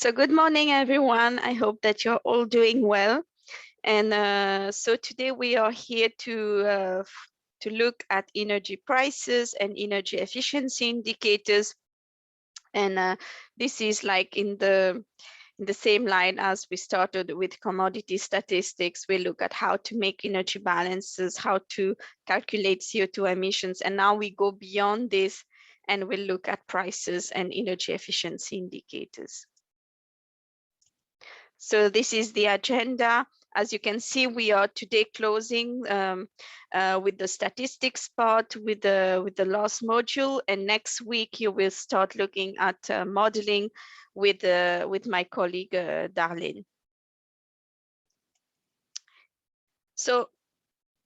So good morning, everyone. I hope that you're all doing well. And so today we are here to look at energy prices and energy efficiency indicators. And this is like in the same line as we started with commodity statistics. We look at how to make energy balances, how to calculate CO2 emissions, and now we go beyond this and we'll look at prices and energy efficiency indicators. So this is the agenda. As you can see, we are today closing with the statistics part with the last module, and next week you will start looking at modeling with my colleague Darlene. So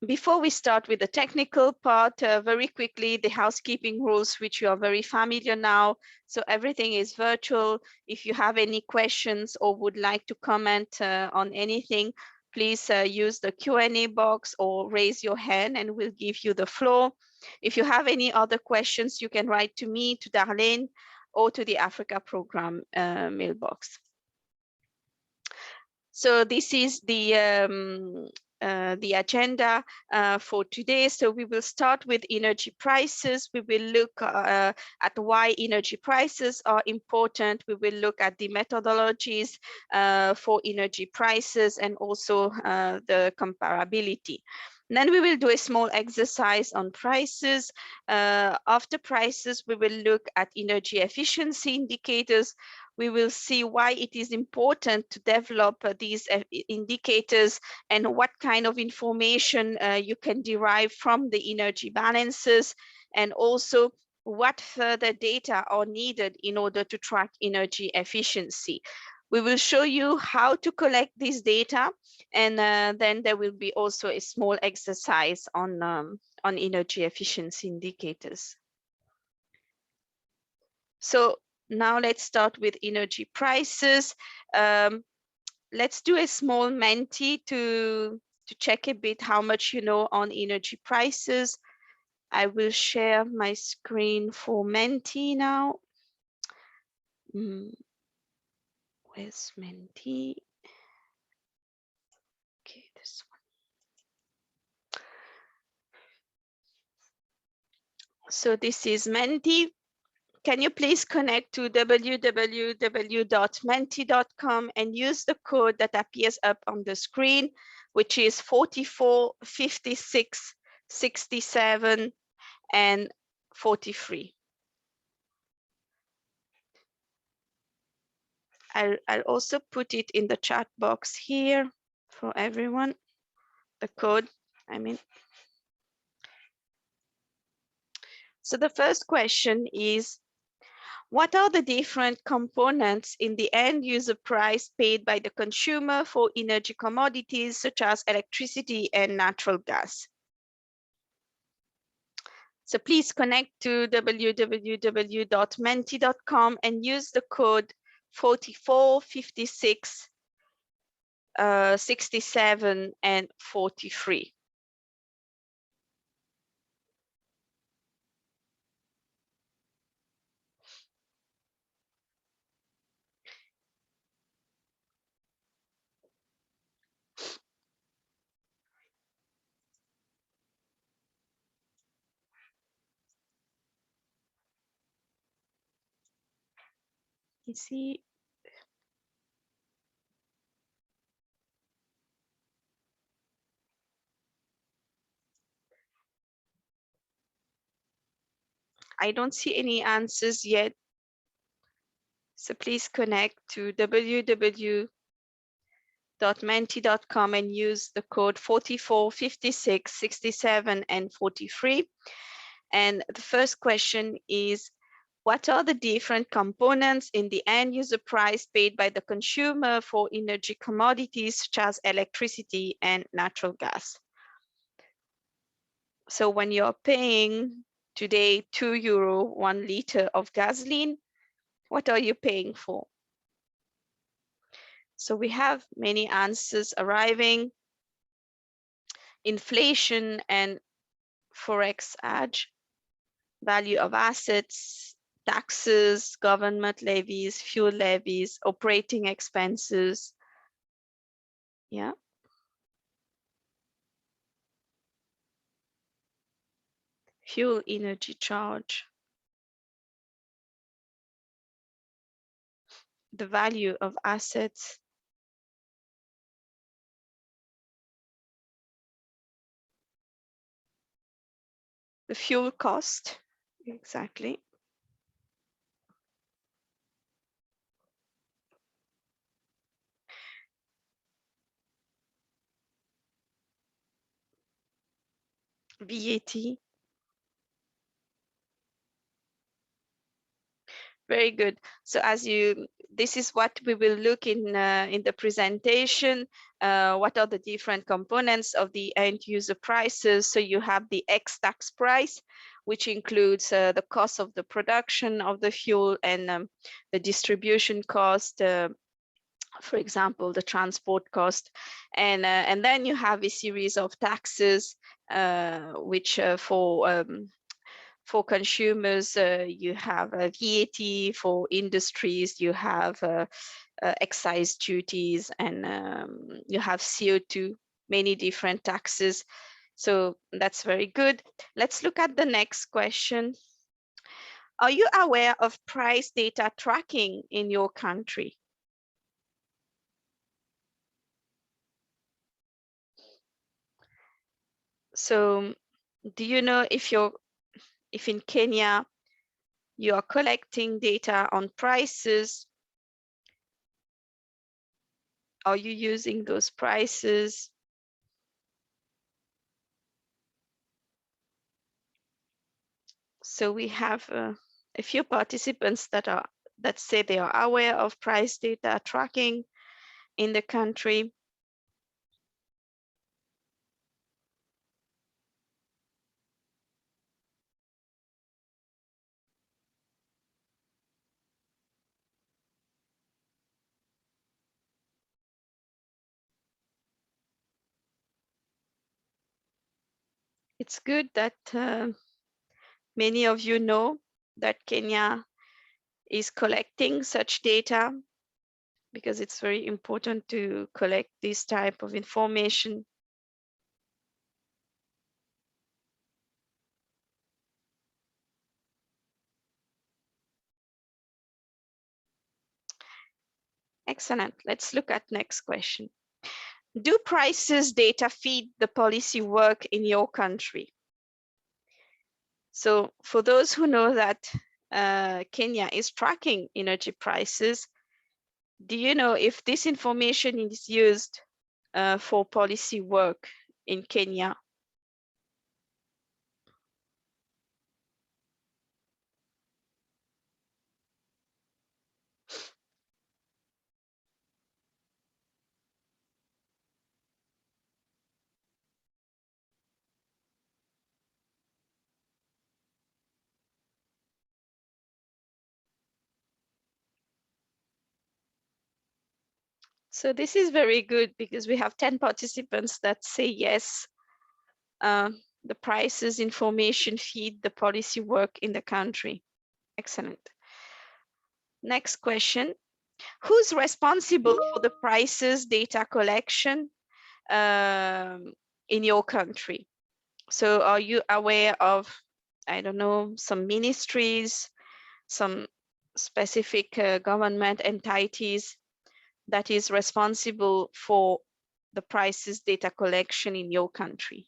before we start with the technical part, very quickly, the housekeeping rules, which you are very familiar now. So everything is virtual. If you have any questions or would like to comment on anything, please use the Q&A box or raise your hand and we'll give you the floor. If you have any other questions, you can write to me, to Darlene, or to the Africa program mailbox. So this is the agenda for today. So we will start with energy prices. We will look at why energy prices are important. We will look at the methodologies for energy prices and also the comparability. And then we will do a small exercise on prices. After prices, we will look at energy efficiency indicators. We will see why it is important to develop these indicators and what kind of information you can derive from the energy balances, and also what further data are needed in order to track energy efficiency. We will show you how to collect this data, and then there will be also a small exercise on energy efficiency indicators. So now let's start with energy prices. Let's do a small Menti to check a bit how much you know on energy prices. I will share my screen for Menti now. Where's Menti? Okay, this one. So this is Menti. Can you please connect to www.menti.com and use the code that appears up on the screen, which is 44, 56, 67, and 43. I'll also put it in the chat box here for everyone, the code, I mean. So the first question is, what are the different components in the end user price paid by the consumer for energy commodities such as electricity and natural gas? So please connect to www.menti.com and use the code 44, 56, 67, and 43. You see, I don't see any answers yet. So please connect to www.menti.com and use the code 44, 56, 67, and 43. And the first question is, what are the different components in the end user price paid by the consumer for energy commodities such as electricity and natural gas? So when you're paying today €2 1 liter of gasoline, what are you paying for? So we have many answers arriving. Inflation and forex hedge, value of assets, taxes, government levies, fuel levies, operating expenses. Yeah. Fuel energy charge. The value of assets. The fuel cost. Exactly. VAT. Very good. So this is what we will look in the presentation. What are the different components of the end user prices? So you have the ex-tax price, which includes the cost of the production of the fuel and the distribution cost, for example, the transport cost, and then you have a series of taxes, which for consumers, you have VAT. For industries, you have excise duties, and you have CO2, many different taxes. So that's very good. Let's look at the next question. Are you aware of price data tracking in your country? So do you know if in Kenya you are collecting data on prices? Are you using those prices? So we have a few participants that say they are aware of price data tracking in the country. It's good that many of you know that Kenya is collecting such data, because it's very important to collect this type of information. Excellent. Let's look at next question. Do prices data feed the policy work in your country? So for those who know that Kenya is tracking energy prices, do you know if this information is used for policy work in Kenya? So this is very good, because we have 10 participants that say yes, the prices information feed the policy work in the country. Excellent. Next question. Who's responsible for the prices data collection in your country? So are you aware of, I don't know, some ministries, some specific government entities that is responsible for the prices data collection in your country?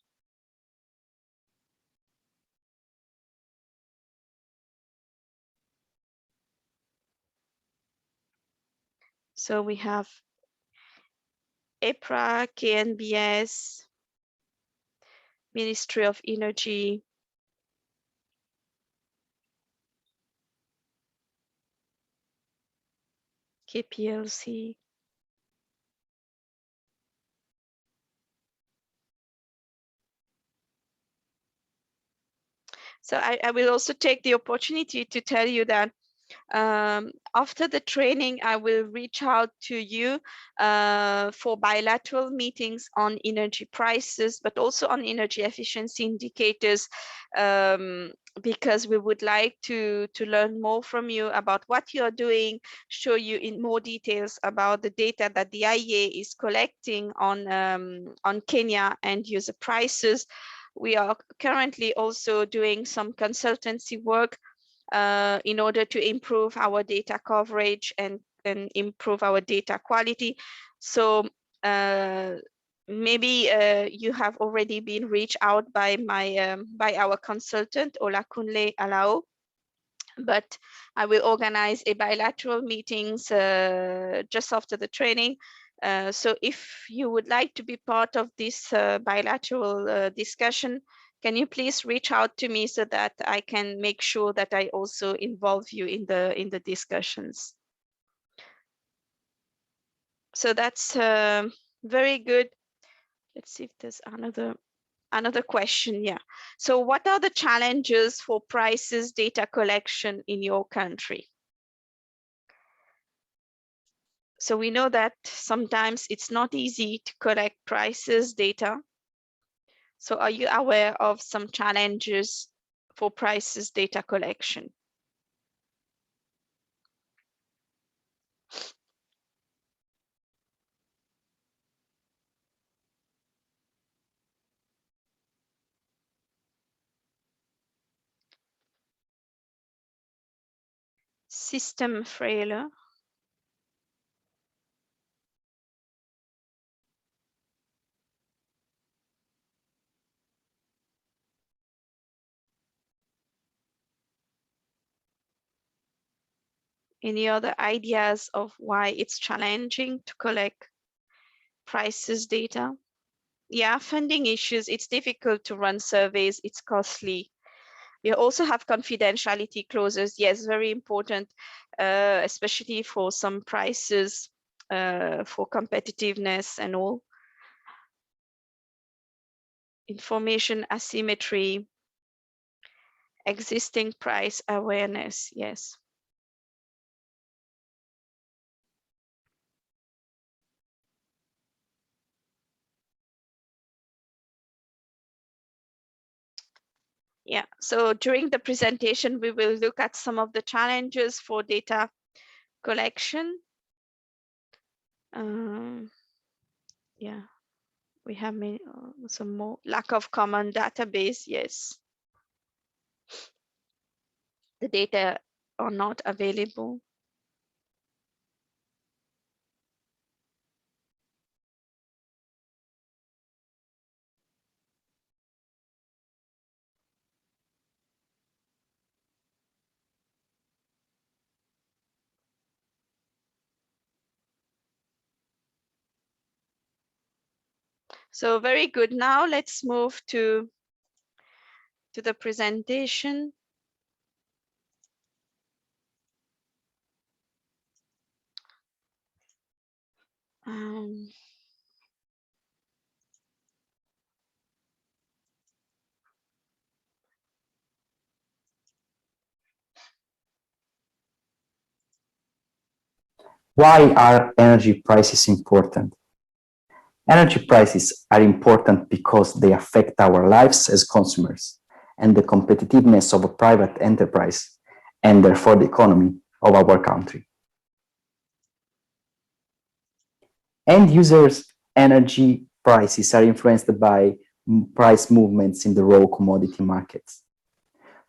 So we have EPRA, KNBS, Ministry of Energy, KPLC. So I will also take the opportunity to tell you that After the training, I will reach out to you for bilateral meetings on energy prices, but also on energy efficiency indicators, because we would like to learn more from you about what you're doing, show you in more details about the data that the IEA is collecting on Kenya end user prices. We are currently also doing some consultancy work in order to improve our data coverage and improve our data quality. So maybe you have already been reached out by by our consultant Olakunle Alao, but I will organize a bilateral meetings just after the training. So if you would like to be part of this bilateral discussion, can you please reach out to me so that I can make sure that I also involve you in the discussions? So that's very good. Let's see if there's another question. Yeah. So what are the challenges for prices data collection in your country? So we know that sometimes it's not easy to collect prices data. So are you aware of some challenges for prices data collection? System failure. Any other ideas of why it's challenging to collect prices data? Yeah, funding issues. It's difficult to run surveys. It's costly. We also have confidentiality clauses. Yes, very important, especially for some prices, for competitiveness and all. Information asymmetry, existing price awareness. Yes. Yeah, so during the presentation, we will look at some of the challenges for data collection. Yeah, we have some more lack of common database. Yes, the data are not available. So very good. Now let's move to the presentation. Um, Why are energy prices important? Energy prices are important because they affect our lives as consumers and the competitiveness of a private enterprise, and therefore the economy of our country. End users' energy prices are influenced by price movements in the raw commodity markets.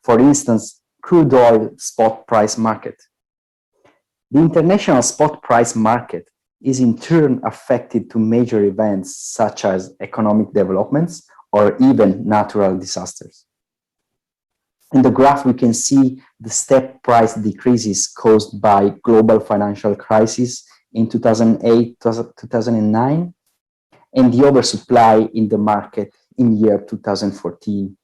For instance, crude oil spot price market. The international spot price market is in turn affected to major events such as economic developments or even natural disasters. In the graph, we can see the step price decreases caused by global financial crisis in 2008, 2009, and the oversupply in the market in year 2014.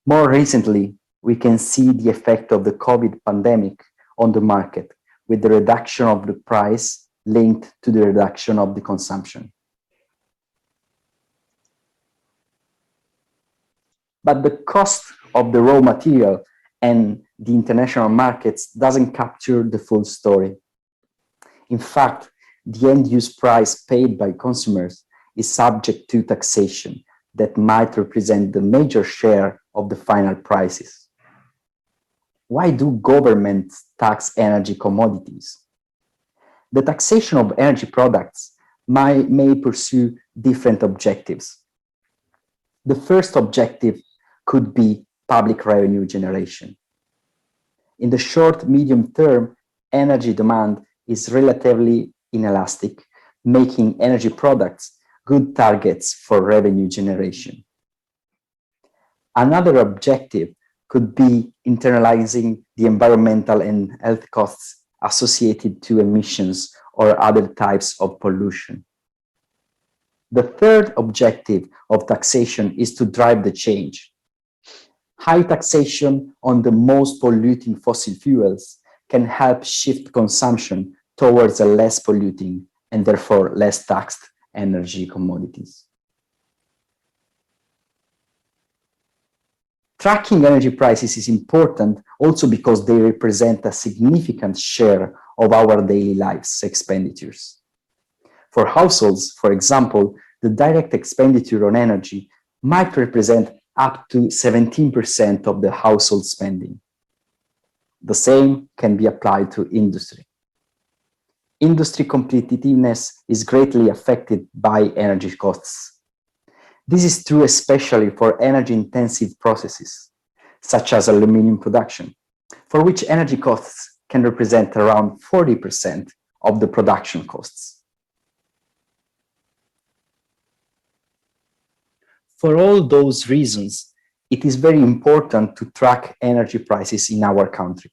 More recently, we can see the effect of the COVID pandemic on the market, with the reduction of the price linked to the reduction of the consumption. But the cost of the raw material and the international markets doesn't capture the full story. In fact, the end-use price paid by consumers is subject to taxation that might represent the major share of the final prices. Why do governments tax energy commodities? The taxation of energy products may pursue different objectives. The first objective could be public revenue generation. In the short, medium term, energy demand is relatively inelastic, making energy products good targets for revenue generation. Another objective could be internalizing the environmental and health costs associated to emissions or other types of pollution. The third objective of taxation is to drive the change. High taxation on the most polluting fossil fuels can help shift consumption towards a less polluting and therefore less taxed energy commodities. Tracking energy prices is important also because they represent a significant share of our daily lives expenditures. For households, for example, the direct expenditure on energy might represent up to 17% of the household spending. The same can be applied to industry. Industry competitiveness is greatly affected by energy costs. This is true especially for energy-intensive processes, such as aluminum production, for which energy costs can represent around 40% of the production costs. For all those reasons, it is very important to track energy prices in our country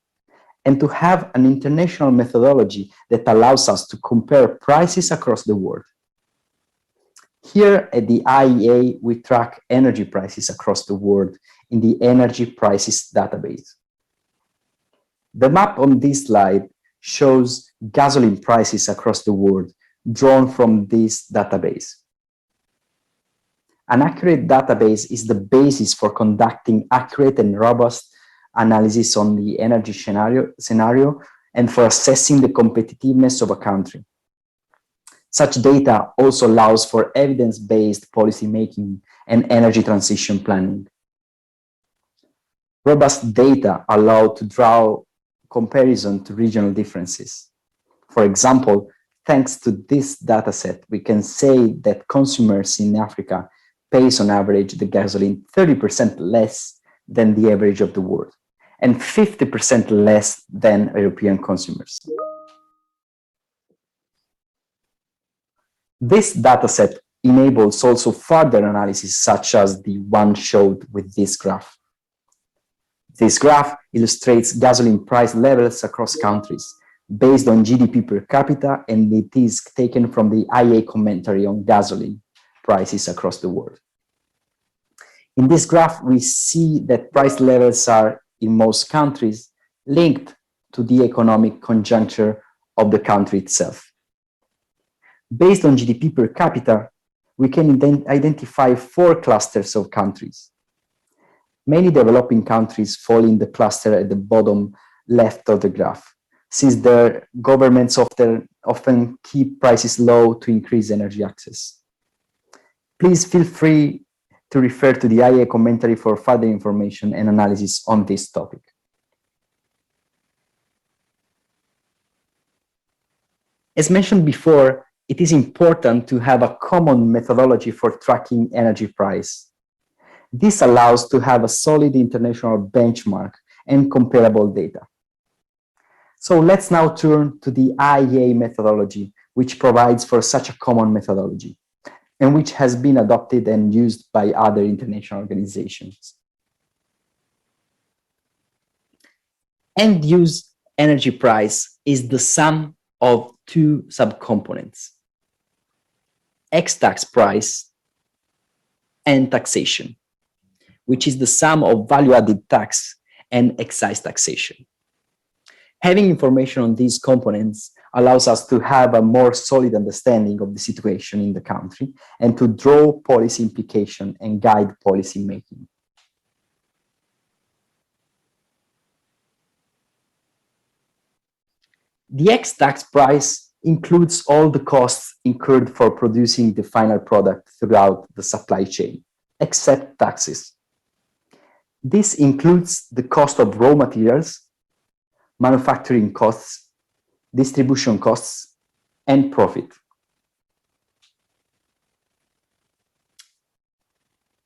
and to have an international methodology that allows us to compare prices across the world. Here at the IEA, we track energy prices across the world in the Energy Prices database. The map on this slide shows gasoline prices across the world drawn from this database. An accurate database is the basis for conducting accurate and robust analysis on the energy scenario and for assessing the competitiveness of a country. Such data also allows for evidence-based policymaking and energy transition planning. Robust data allow to draw comparison to regional differences. For example, thanks to this dataset, we can say that consumers in Africa pays on average the gasoline 30% less than the average of the world, and 50% less than European consumers. This dataset enables also further analysis such as the one showed with this graph. This graph illustrates gasoline price levels across countries based on GDP per capita, and it is taken from the IEA commentary on gasoline prices across the world. In this graph, we see that price levels are, in most countries, linked to the economic conjuncture of the country itself. Based on GDP per capita, we can identify 4 clusters of countries. Many developing countries fall in the cluster at the bottom left of the graph, since their governments often keep prices low to increase energy access. Please feel free to refer to the IEA commentary for further information and analysis on this topic. As mentioned before, it is important to have a common methodology for tracking energy price. This allows to have a solid international benchmark and comparable data. So let's now turn to the IEA methodology, which provides for such a common methodology, and which has been adopted and used by other international organizations. End-use energy price is the sum of 2 subcomponents: ex-tax price and taxation, which is the sum of value-added tax and excise taxation. Having information on these components allows us to have a more solid understanding of the situation in the country and to draw policy implication and guide policy making. The ex-tax price includes all the costs incurred for producing the final product throughout the supply chain, except taxes. This includes the cost of raw materials, manufacturing costs, distribution costs, and profit.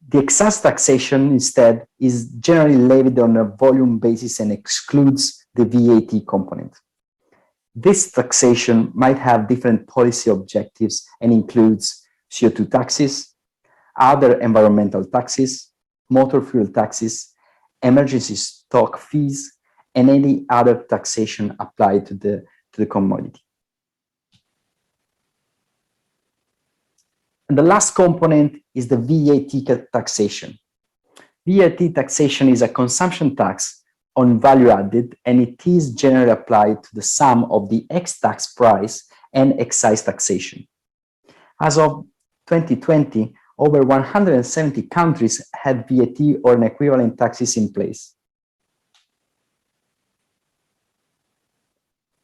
The excise taxation, instead, is generally levied on a volume basis and excludes the VAT component. This taxation might have different policy objectives and includes CO2 taxes, other environmental taxes, motor fuel taxes, emergency stock fees, and any other taxation applied to the commodity. And the last component is the VAT taxation. VAT taxation is a consumption tax on value added, and it is generally applied to the sum of the ex-tax price and excise taxation. As of 2020, over 170 countries had VAT or an equivalent taxes in place.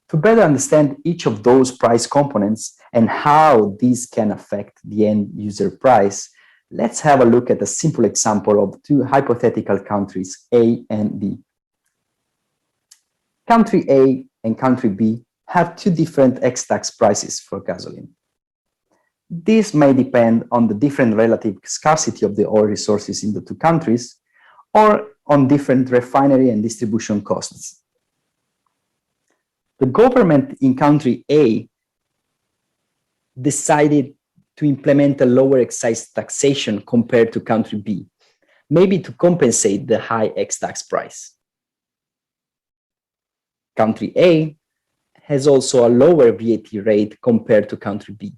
To better understand each of those price components and how these can affect the end user price, let's have a look at a simple example of two hypothetical countries, A and B. Country A and country B have two different ex-tax prices for gasoline. This may depend on the different relative scarcity of the oil resources in the two countries, or on different refinery and distribution costs. The government in country A decided to implement a lower excise taxation compared to country B, maybe to compensate the high ex-tax price. Country A has also a lower VAT rate compared to country B.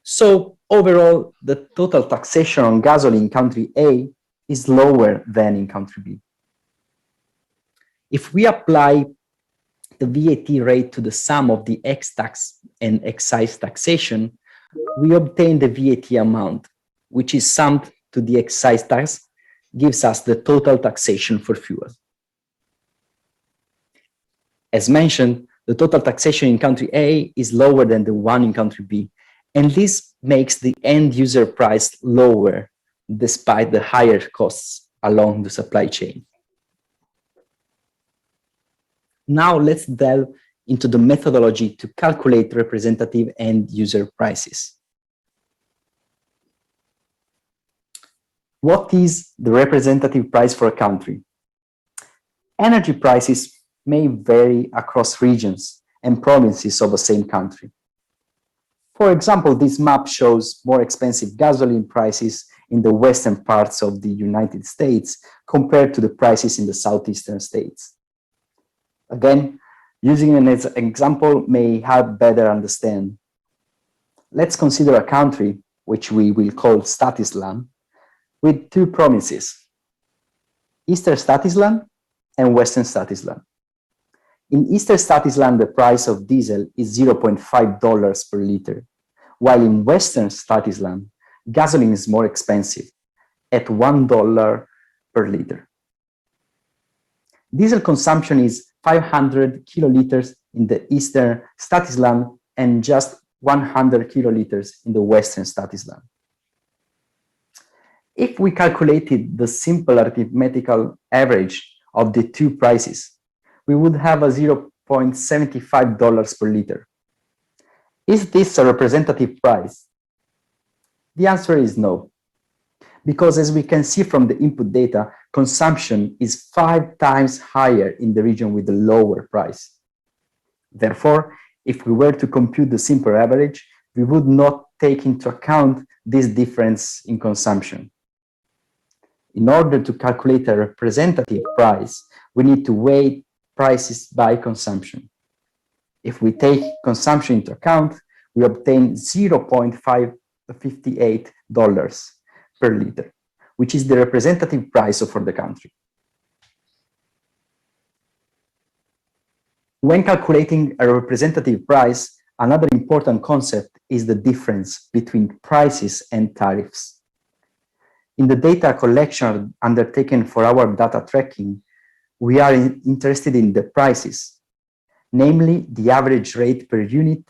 So overall, the total taxation on gasoline in country A is lower than in country B. If we apply the VAT rate to the sum of the ex-tax and excise taxation, we obtain the VAT amount, which is summed to the excise tax, gives us the total taxation for fuel. As mentioned, the total taxation in country A is lower than the one in country B, and this makes the end user price lower despite the higher costs along the supply chain. Now let's delve into the methodology to calculate representative end user prices. What is the representative price for a country? Energy prices may vary across regions and provinces of the same country. For example, this map shows more expensive gasoline prices in the western parts of the United States compared to the prices in the southeastern states. Again, using an example may help better understand. Let's consider a country, which we will call Statisland, with two provinces, Eastern Statisland and Western Statisland. In Eastern Statisland, the price of diesel is $0.5 per liter, while in Western Statisland, gasoline is more expensive, at $1 per liter. Diesel consumption is 500 kiloliters in the Eastern Statisland and just 100 kiloliters in the Western Statisland. If we calculated the simple arithmetical average of the two prices, we would have a $0.75 per liter. Is this a representative price? The answer is no, because as we can see from the input data, consumption is 5 times higher in the region with the lower price. Therefore, if we were to compute the simple average, we would not take into account this difference in consumption. In order to calculate a representative price, we need to weigh prices by consumption. If we take consumption into account, we obtain $0.558 per liter, which is the representative price for the country. When calculating a representative price, another important concept is the difference between prices and tariffs. In the data collection undertaken for our data tracking, we are interested in the prices. namely the average rate per unit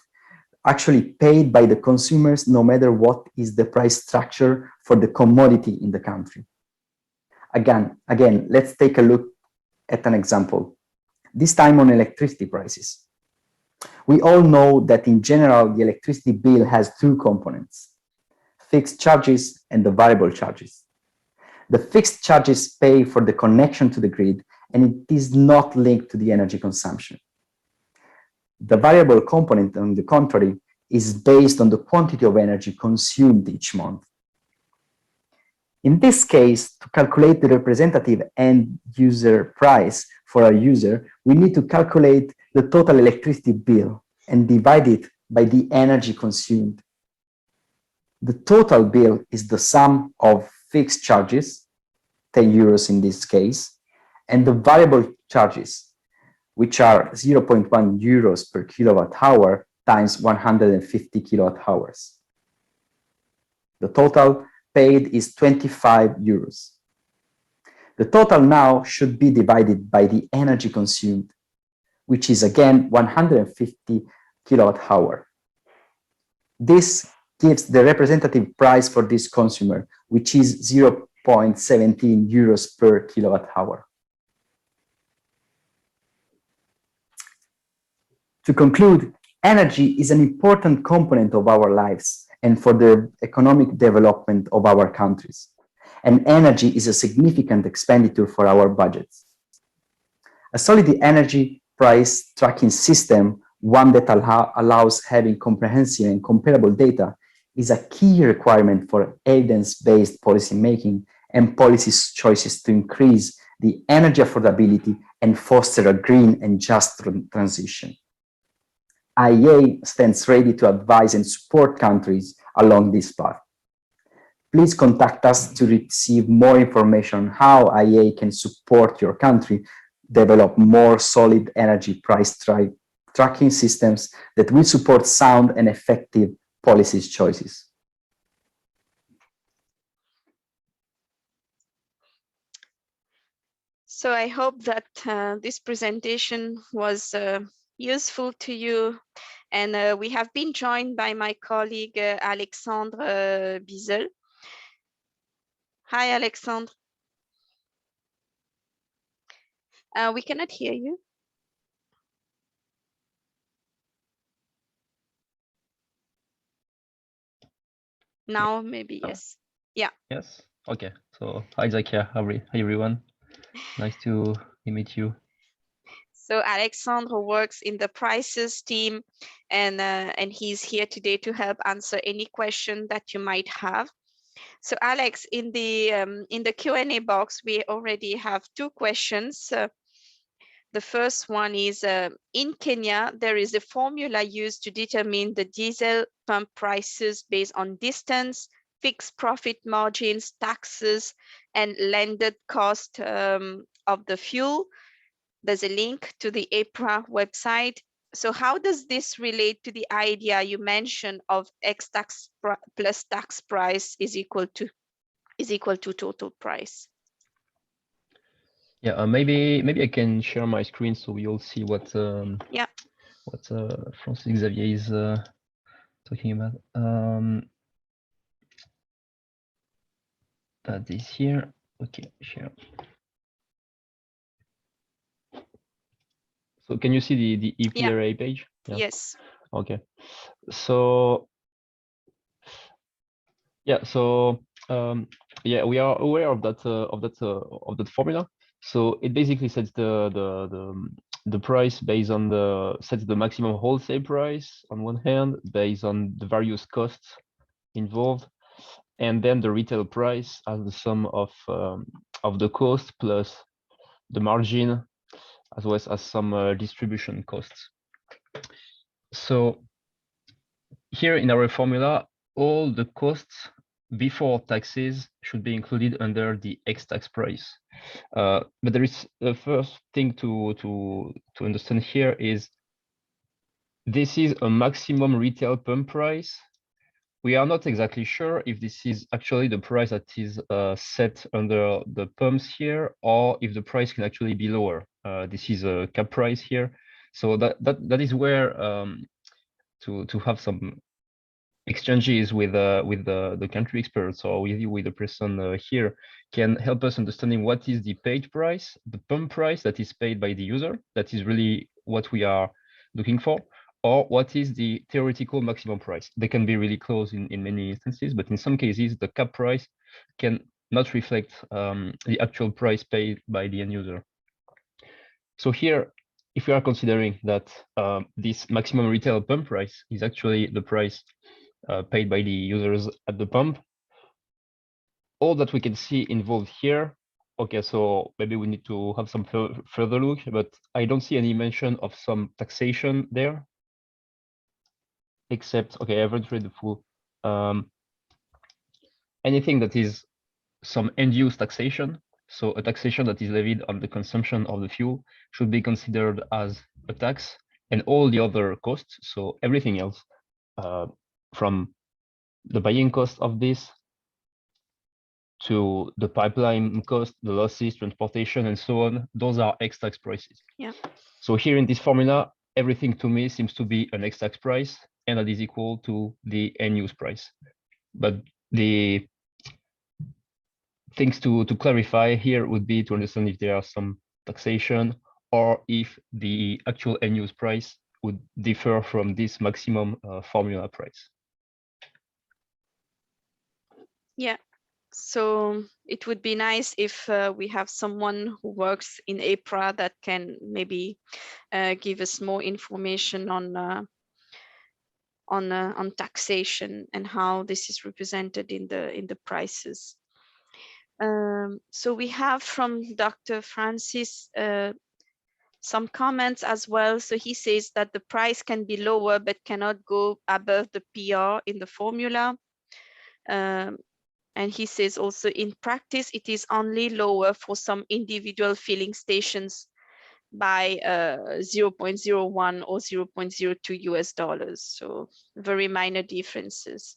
actually paid by the consumers, no matter what is the price structure for the commodity in the country. Again, let's take a look at an example, this time on electricity prices. We all know that in general, the electricity bill has two components, fixed charges and the variable charges. The fixed charges pay for the connection to the grid, and it is not linked to the energy consumption. The variable component, on the contrary, is based on the quantity of energy consumed each month. In this case, to calculate the representative end user price for a user, we need to calculate the total electricity bill and divide it by the energy consumed. The total bill is the sum of fixed charges, 10 euros in this case, and the variable charges, which are 0.1 euros per kilowatt hour times 150 kilowatt hours. The total paid is 25 euros. The total now should be divided by the energy consumed, which is again 150 kilowatt hour. This gives the representative price for this consumer, which is 0.17 euros per kilowatt hour. To conclude, energy is an important component of our lives and for the economic development of our countries. And energy is a significant expenditure for our budgets. A solid energy price tracking system, one that allows having comprehensive and comparable data, is a key requirement for evidence-based policymaking and policy choices to increase the energy affordability and foster a green and just transition. IEA stands ready to advise and support countries along this path. Please contact us to receive more information on how IEA can support your country develop more solid energy price tracking systems that will support sound and effective policy choices. So I hope that this presentation was useful to you. And we have been joined by my colleague, Alexandre Bizel. Hi, Alexandre. We cannot hear you. Now, maybe, yes. Yeah. Yes. Okay. So hi, Zakia. Hi, everyone. Nice to meet you. So Alexandre works in the prices team, and he's here today to help answer any question that you might have. So Alex, in the Q&A box, we already have two questions. The first one is, in Kenya, there is a formula used to determine the diesel pump prices based on distance, fixed profit margins, taxes, and landed cost of the fuel. There's a link to the EPRA website. So how does this relate to the idea you mentioned of X tax plus tax price is equal to total price? Yeah, maybe I can share my screen so we all see what Francis Xavier is talking about. That is here. Okay, share. So can you see the EPRA page? Yeah. Yes. Okay. So yeah, so yeah, we are aware of that formula. So it basically sets the price based on sets the maximum wholesale price on one hand, based on the various costs involved, and then the retail price as the sum of the cost plus the margin, as well as some distribution costs. So here in our formula, all the costs before taxes should be included under the X tax price. But there is the first thing to understand here is this is a maximum retail pump price. We are not exactly sure if this is actually the price that is set under the pumps here, or if the price can actually be lower. This is a cap price here. So that is where to have some exchanges with the country experts or with the person here can help us understanding what is the paid price, the pump price that is paid by the user. That is really what we are looking for, or what is the theoretical maximum price. They can be really close in many instances, but in some cases, the cap price can not reflect the actual price paid by the end user. So here, if we are considering that this maximum retail pump price is actually the price paid by the users at the pump, all that we can see involved here. Okay, so maybe we need to have some further look, but I don't see any mention of some taxation there, except, okay, I haven't read the full. Anything that is some end-use taxation, so a taxation that is levied on the consumption of the fuel, should be considered as a tax, and all the other costs, so everything else, from the buying cost of this to the pipeline cost, the losses, transportation, and so on, those are ex-tax prices. Yeah. So here in this formula, everything to me seems to be an ex-tax price, and that is equal to the end-use price. But the things to clarify here would be to understand if there are some taxation or if the actual end-use price would differ from this maximum formula price. Yeah. So it would be nice if we have someone who works in APRA that can maybe give us more information on taxation and how this is represented in the prices. So we have from Dr. Francis some comments as well. So he says that the price can be lower but cannot go above the PR in the formula. And he says also in practice, it is only lower for some individual filling stations by 0.01 or 0.02 US dollars. So very minor differences.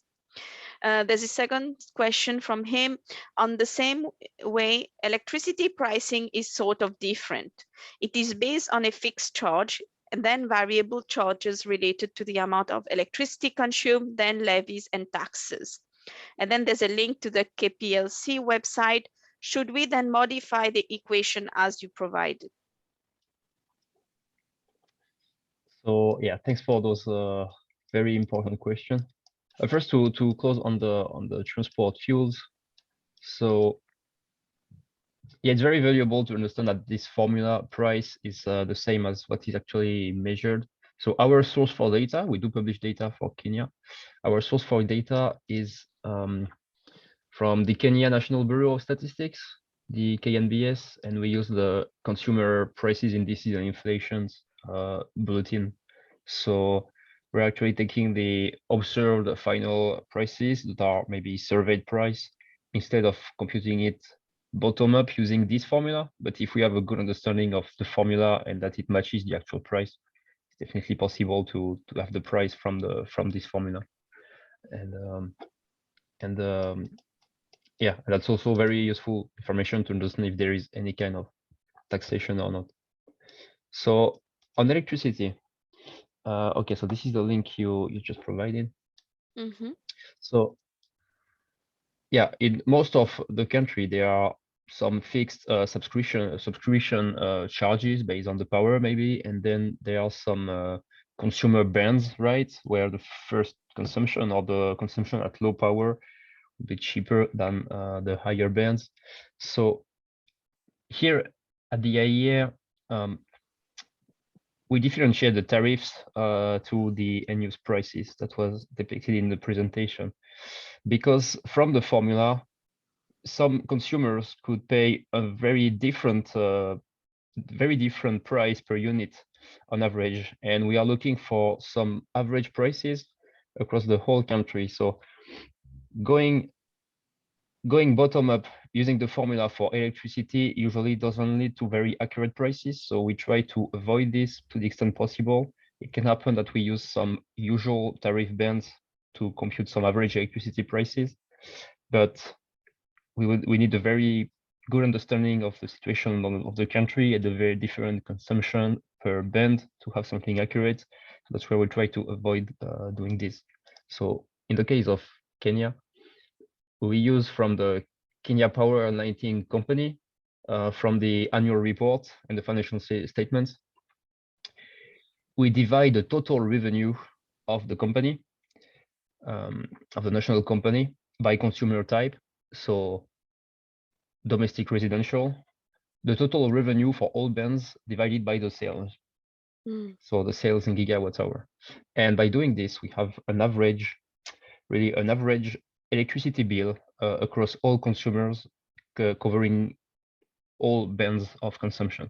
There's a second question from him. On the same way, electricity pricing is sort of different. It is based on a fixed charge and then variable charges related to the amount of electricity consumed, then levies and taxes. And then there's a link to the KPLC website. Should we then modify the equation as you provided? So yeah, thanks for those very important questions. First, to close on the transport fuels. So yeah, it's very valuable to understand that this formula price is the same as what is actually measured. So our source for data, we do publish data for Kenya. Our source for data is from the Kenya National Bureau of Statistics, the KNBS, and we use the Consumer Prices Indices and Inflations bulletin. So we're actually taking the observed final prices that are maybe surveyed price instead of computing it bottom up using this formula. But if we have a good understanding of the formula and that it matches the actual price, it's definitely possible to have the price from this formula. And yeah, that's also very useful information to understand if there is any kind of taxation or not. So on electricity, okay, so this is the link you just provided. Mm-hmm. So yeah, in most of the country, there are some fixed subscription charges based on the power maybe, and then there are some consumer bands, right, where the first consumption or the consumption at low power would be cheaper than the higher bands. So here at the IEA, we differentiate the tariffs to the end-use prices that was depicted in the presentation, because from the formula, some consumers could pay a very different price per unit on average, and we are looking for some average prices across the whole country. So going bottom up using the formula for electricity usually doesn't lead to very accurate prices. So we try to avoid this to the extent possible. It can happen that we use some usual tariff bands to compute some average electricity prices, but we need a very good understanding of the situation of the country at the very different consumption per band to have something accurate. So that's where we try to avoid doing this. So in the case of Kenya, we use from the Kenya Power and Lighting Company, from the annual report and the financial statements. We divide the total revenue of the company, of the national company, by consumer type. So domestic residential, the total revenue for all bands divided by the sales. So the sales in gigawatt hour. And by doing this, we have an average, really an average electricity bill across all consumers, covering all bands of consumption.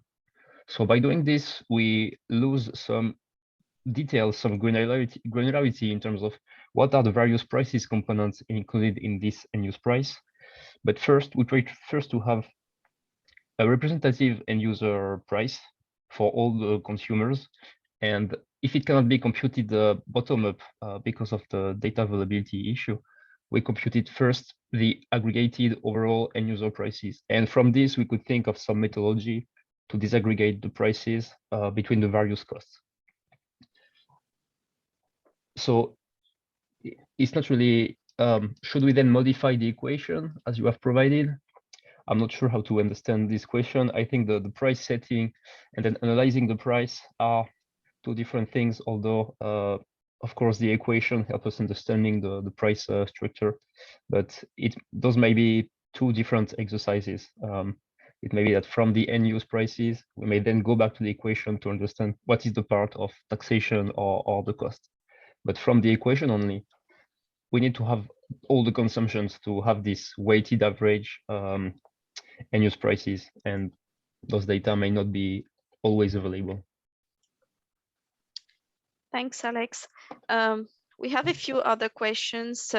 So by doing this, we lose some details, some granularity in terms of what are the various prices components included in this end-use price. But first, we try to have a representative end-user price for all the consumers. And if it cannot be computed bottom-up because of the data availability issue, we computed first the aggregated overall end-user prices. And from this, we could think of some methodology to disaggregate the prices between the various costs. So it's not really, should we then modify the equation as you have provided? I'm not sure how to understand this question. I think the price setting and then analyzing the price are two different things, although of course the equation helps us understanding the price structure, but those may be two different exercises. It may be that from the end use prices, we may then go back to the equation to understand what is the part of taxation or the cost. But from the equation only, we need to have all the consumptions to have this weighted average end use prices, and those data may not be always available. Thanks, Alex. We have a few other questions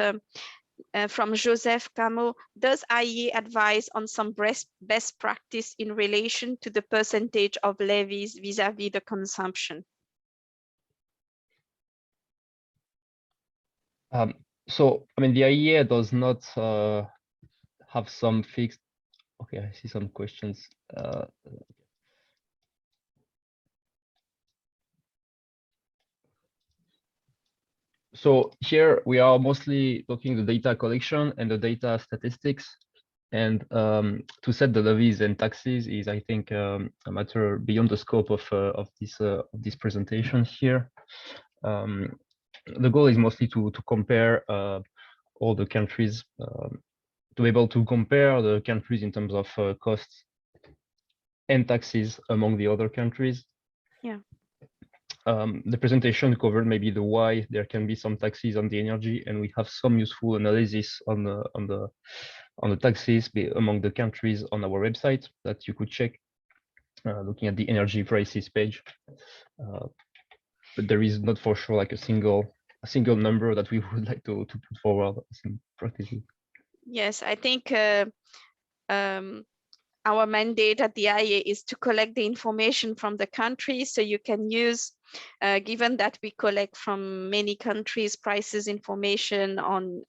from Joseph Camo. Does IEA advise on some best practice in relation to the percentage of levies vis-à-vis the consumption? So, I mean, the IEA does not have some fixed. Okay, I see some questions. So here we are mostly talking the data collection and the data statistics, and to set the levies and taxes is, I think, a matter beyond the scope of this presentation here. The goal is mostly to compare all the countries, to be able to compare the countries in terms of costs and taxes among the other countries. Yeah. The presentation covered maybe the why there can be some taxes on the energy, and we have some useful analysis on the taxes among the countries on our website that you could check, looking at the energy prices page. But there is not for sure like a single number that we would like to put forward practically. Yes, I think our mandate at the IEA is to collect the information from the countries, so you can use, given that we collect from many countries prices information on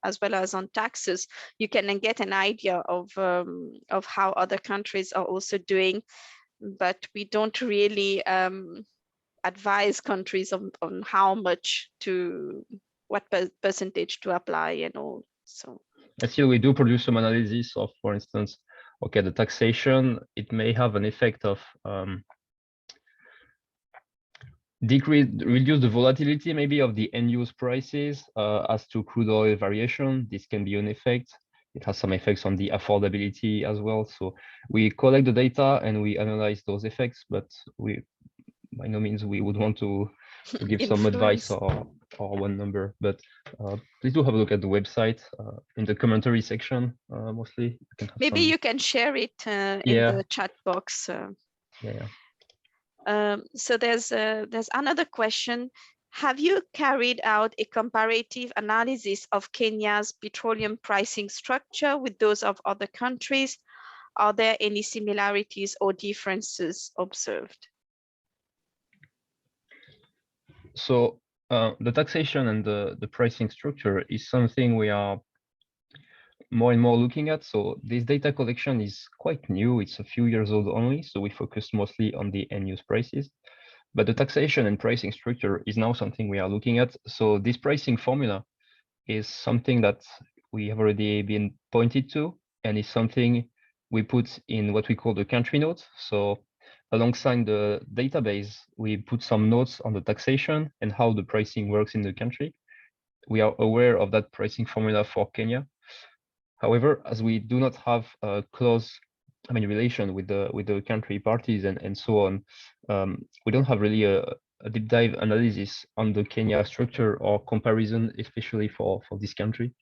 as well as on taxes, you can then get an idea of how other countries are also doing, but we don't really advise countries on how much to, what percentage to apply and all. So and still we do produce some analysis of, for instance, okay, the taxation, it may have an effect of reduce the volatility maybe of the end use prices as to crude oil variation. This can be an effect. It has some effects on the affordability as well. So we collect the data and we analyze those effects, but we, by no means, we would want to give some advice or one number. But please do have a look at the website in the commentary section mostly. Maybe you can share it in the chat box. So there's another question. Have you carried out a comparative analysis of Kenya's petroleum pricing structure with those of other countries? Are there any similarities or differences observed? So the taxation and the pricing structure is something we are more and more looking at. So this data collection is quite new. It's a few years old only. So we focus mostly on the end use prices. But the taxation and pricing structure is now something we are looking at. So this pricing formula is something that we have already been pointed to, and is something we put in what we call the country notes. So alongside the database, we put some notes on the taxation and how the pricing works in the country. We are aware of that pricing formula for Kenya. However, as we do not have a close, relation with the country parties and so on, we don't have really a deep dive analysis on the Kenya structure or comparison, especially for this country.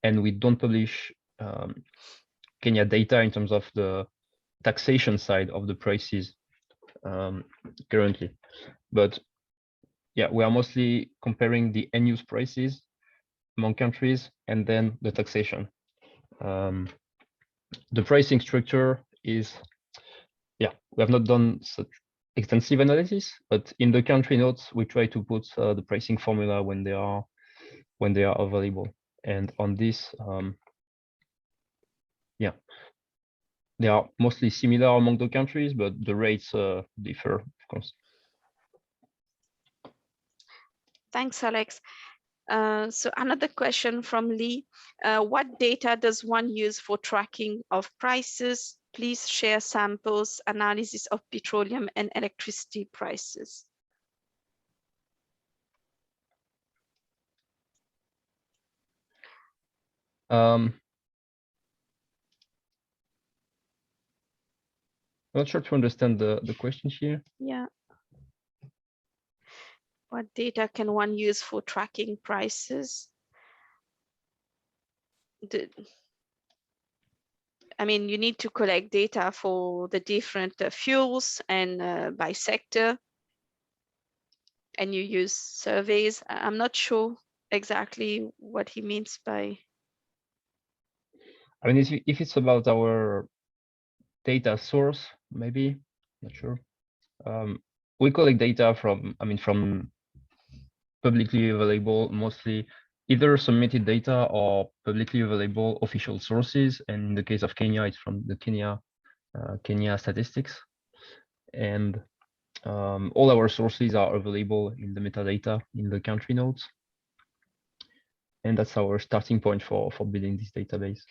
And we don't publish Kenya data in terms of the taxation side of the prices currently. But yeah, we are mostly comparing the end use prices among countries and then the taxation. The pricing structure is, yeah, we have not done such extensive analysis, but in the country notes, we try to put the pricing formula when they are available. And on this, yeah, they are mostly similar among the countries, but the rates differ, of course. Thanks, Alex. So another question from Lee. What data does one use for tracking of prices? Please share samples, analysis of petroleum and electricity prices. I'm not sure to understand the question here. Yeah. What data can one use for tracking prices? I mean, you need to collect data for the different fuels and by sector, and you use surveys. I'm not sure exactly what he means by. I mean, if it's about our data source, maybe, not sure. We collect data from publicly available, mostly either submitted data or publicly available official sources. And in the case of Kenya, it's from the Kenya statistics. And all our sources are available in the metadata in the country notes. And that's our starting point for building this database.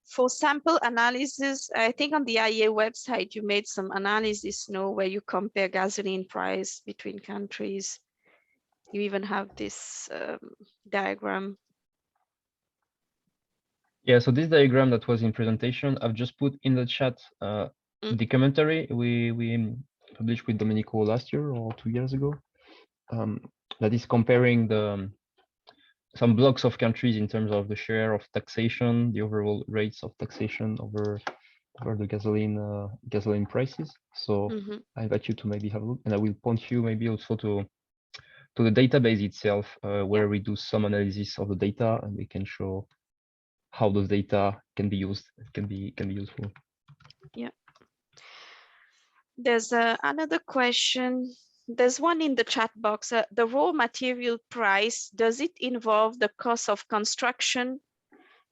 For sample analysis, I think on the IEA website, you made some analysis, where you compare gasoline price between countries. You even have this diagram. Yeah, so this diagram that was in presentation, I've just put in the chat the commentary we published with Domenico last year or 2 years ago. That is comparing some blocks of countries in terms of the share of taxation, the overall rates of taxation over the gasoline prices. So I invite you to maybe have a look, and I will point you maybe also to the database itself, where we do some analysis of the data, and we can show how those data can be used, can be useful. Yeah. There's another question. There's one in the chat box. The raw material price, does it involve the cost of construction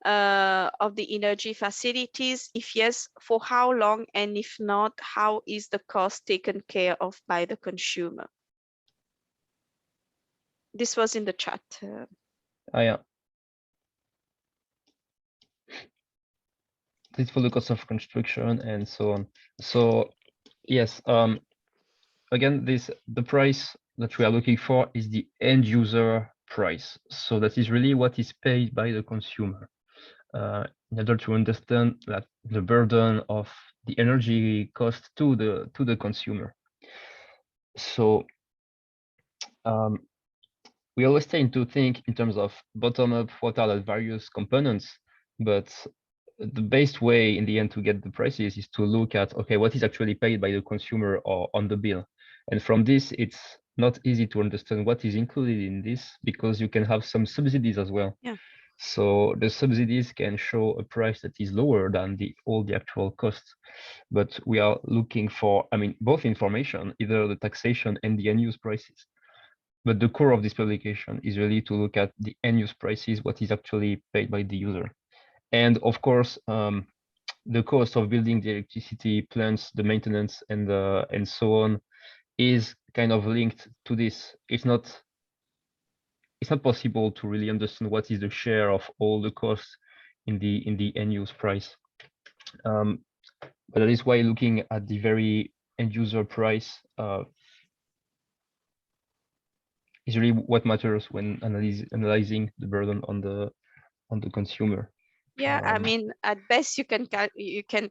of the energy facilities? If yes, for how long? And if not, how is the cost taken care of by the consumer? This was in the chat. Yeah. This for the cost of construction and so on. So yes, again, the price that we are looking for is the end user price. So that is really what is paid by the consumer. In order to understand that the burden of the energy cost to the consumer. So we always tend to think in terms of bottom up, what are the various components, but the best way in the end to get the prices is to look at, okay, what is actually paid by the consumer or on the bill. And from this, it's not easy to understand what is included in this, because you can have some subsidies as well. Yeah. So the subsidies can show a price that is lower than all the actual costs. But we are looking for, both information, either the taxation and the end use prices. but the core of this publication is really to look at the end use prices, what is actually paid by the user. And of course, the cost of building the electricity plants, the maintenance, and so on is kind of linked to this. It's not possible to really understand what is the share of all the costs in the end use price. But that is why looking at the very end user price is really what matters when analyzing the burden on the consumer. Yeah, I mean, at best you can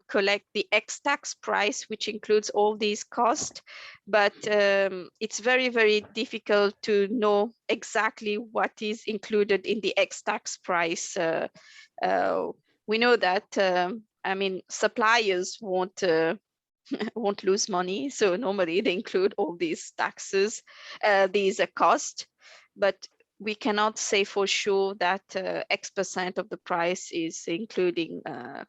collect the ex-tax price, which includes all these costs, but it's very, very difficult to know exactly what is included in the ex-tax price. We know that I mean, suppliers won't lose money, so normally they include all these taxes, these costs, but we cannot say for sure that X% of the price is including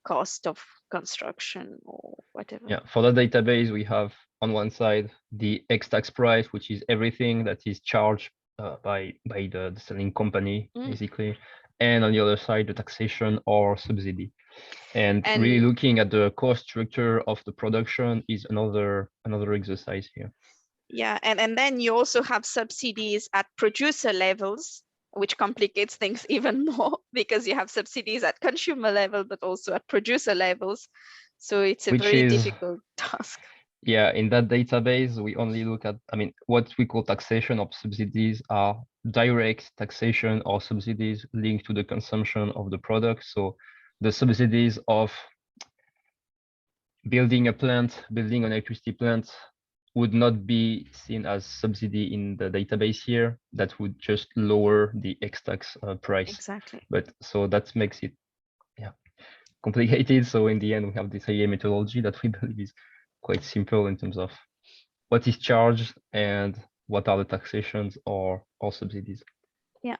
cost of construction or whatever. Yeah, for the database, we have on one side the ex-tax price, which is everything that is charged by the selling company, basically, and on the other side, the taxation or subsidy. And really looking at the cost structure of the production is another exercise here. Yeah, and then you also have subsidies at producer levels, which complicates things even more because you have subsidies at consumer level, but also at producer levels. So it's a very difficult task. Yeah, in that database, we only look at, I mean, what we call taxation of subsidies are direct taxation or subsidies linked to the consumption of the product. So the subsidies of building a plant, building an electricity plant would not be seen as subsidy in the database here. That would just lower the ex-tax price. Exactly. But so that makes it complicated. So in the end, we have this IEA methodology that we believe is quite simple in terms of what is charged and what are the taxations or subsidies. Yeah,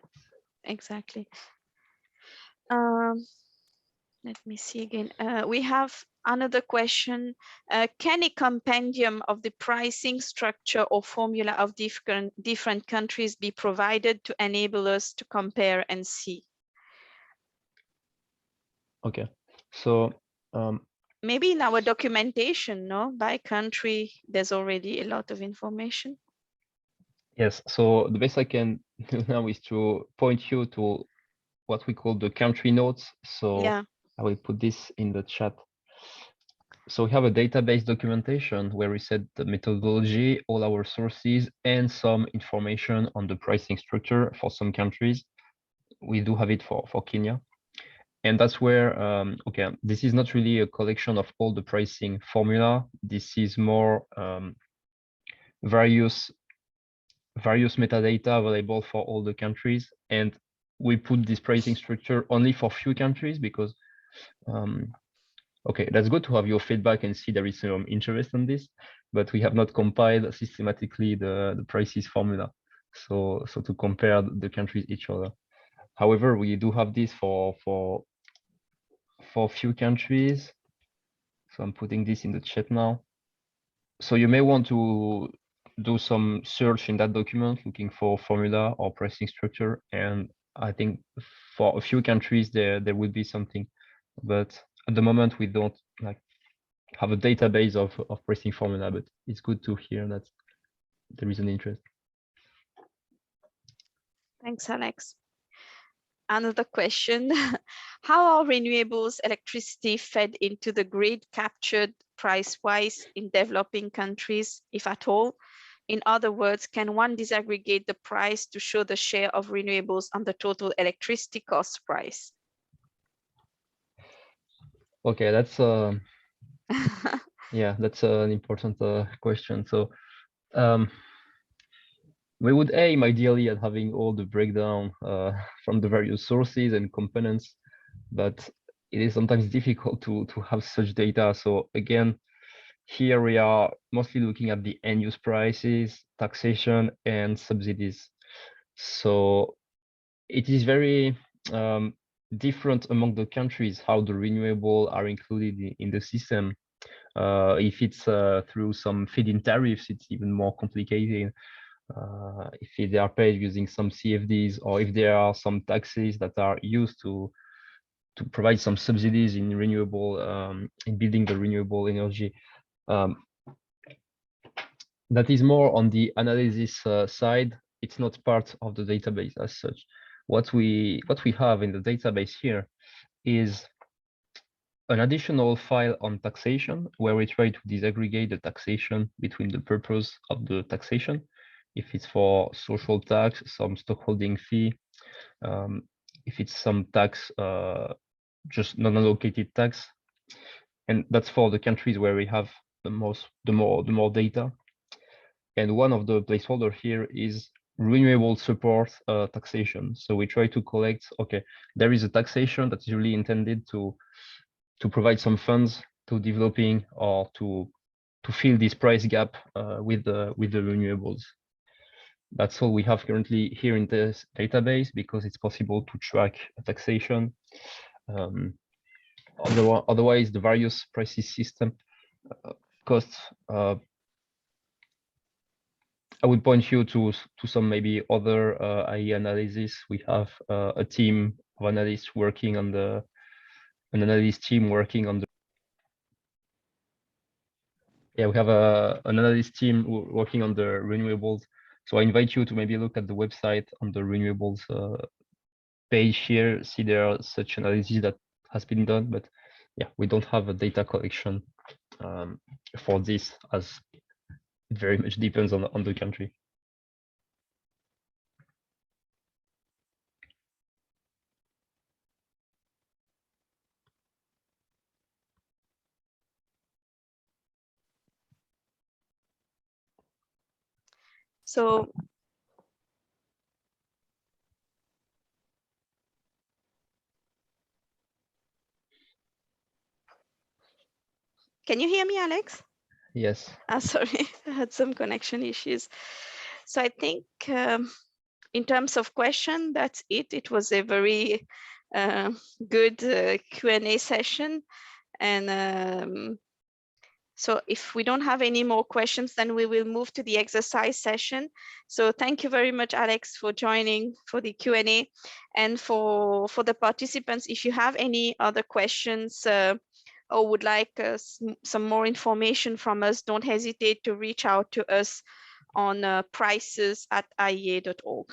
exactly. Let me see again. We have another question. Can a compendium of the pricing structure or formula of different countries be provided to enable us to compare and see? Okay, so maybe in our documentation, no, by country, there's already a lot of information. Yes, so the best I can do now is to point you to what we call the country notes. So yeah. I will put this in the chat. So we have a database documentation where we set the methodology, all our sources, and some information on the pricing structure for some countries. We do have it for Kenya. And that's where, okay, this is not really a collection of all the pricing formula. This is more various metadata available for all the countries. And we put this pricing structure only for few countries because, okay, that's good to have your feedback and see there is some interest in this, but we have not compiled systematically the prices formula. So to compare the countries each other. However, we do have this for few countries. So I'm putting this in the chat now. So you may want to do some search in that document looking for formula or pricing structure. And I think for a few countries there will be something, but at the moment we don't have a database of pricing formula, but it's good to hear that there is an interest. Thanks, Alex. Another question. How are renewables electricity fed into the grid captured price-wise in developing countries, if at all? In other words, can one disaggregate the price to show the share of renewables on the total electricity cost price? Okay, that's yeah, that's an important question. So we would aim ideally at having all the breakdown from the various sources and components, but it is sometimes difficult to have such data. So again, here we are mostly looking at the end use prices, taxation, and subsidies. So it is very different among the countries how the renewable are included in the system. If it's through some feed-in tariffs, it's even more complicated. if they are paid using some CFDs, or if there are some taxes that are used to provide some subsidies in renewable, in building the renewable energy. That is more on the analysis side. It's not part of the database as such. What we have in the database here is an additional file on taxation, where we try to disaggregate the taxation between the purpose of the taxation, if it's for social tax, some stockholding fee, if it's some tax, just non-allocated tax, and that's for the countries where we have the more data. And one of the placeholder here is renewable support taxation. So we try to collect, okay, there is a taxation that is really intended to provide some funds to developing or to fill this price gap with the renewables. That's all we have currently here in this database, because it's possible to track taxation. Otherwise, the various prices system costs. I would point you to some maybe other IEA analysis. We have a team of analysts working on an analyst team working on the. Yeah, we have an analyst team working on the renewables. So I invite you to maybe look at the website on the renewables page here. See there are such analysis that has been done, but yeah, we don't have a data collection for this, as it very much depends on the country. So can you hear me, Alex? Yes. Sorry, I had some connection issues. So I think in terms of question, that's it. It was a very good Q&A session. And so if we don't have any more questions, then we will move to the exercise session. So thank you very much, Alex, for joining for the Q&A. And for the participants, if you have any other questions or would like some more information from us, don't hesitate to reach out to us on prices@iea.org.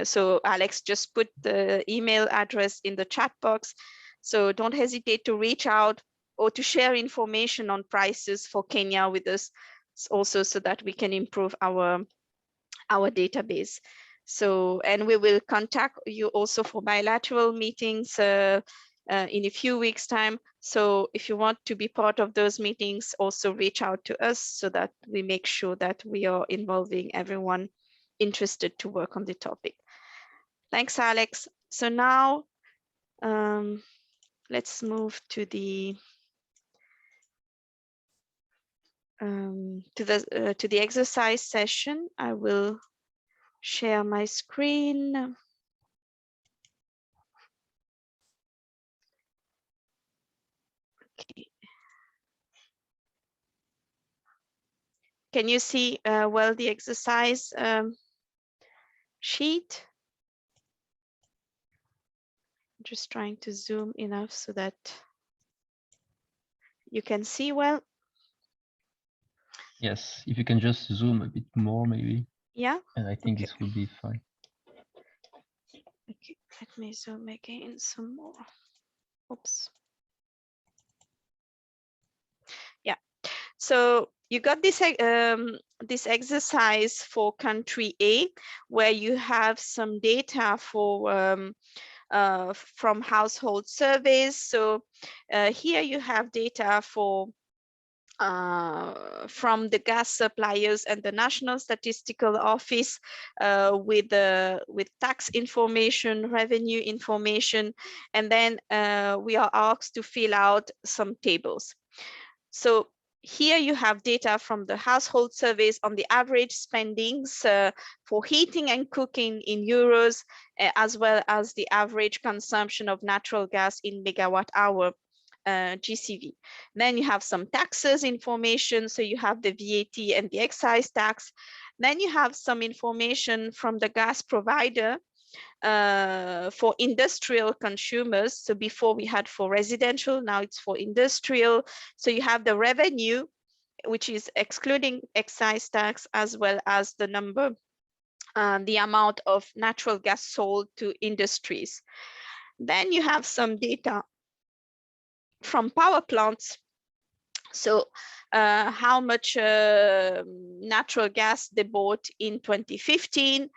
So Alex just put the email address in the chat box. So don't hesitate to reach out or to share information on prices for Kenya with us also, so that we can improve our database. So, and we will contact you also for bilateral meetings in a few weeks' time. So if you want to be part of those meetings, also reach out to us so that we make sure that we are involving everyone interested to work on the topic. Thanks, Alex. So now let's move to the exercise session. I will share my screen. Okay. Can you see well the exercise sheet? I'm just trying to zoom enough so that you can see well. Yes, if you can just zoom a bit more, maybe. Yeah. And I think Okay. this will be fine. Okay, let me zoom again some more. Oops. Yeah. So you got this this exercise for country A, where you have some data for from household surveys. So here you have data for from the gas suppliers and the National Statistical Office with tax information, revenue information, and then we are asked to fill out some tables. So here you have data from the household surveys on the average spendings for heating and cooking in euros, as well as the average consumption of natural gas in megawatt hour. GCV. Then you have some taxes information. So you have the VAT and the excise tax. Then you have some information from the gas provider for industrial consumers. So before we had for residential, now it's for industrial. So you have the revenue, which is excluding excise tax, as well as the number, the amount of natural gas sold to industries. Then you have some data from power plants. So how much natural gas they bought in 2015.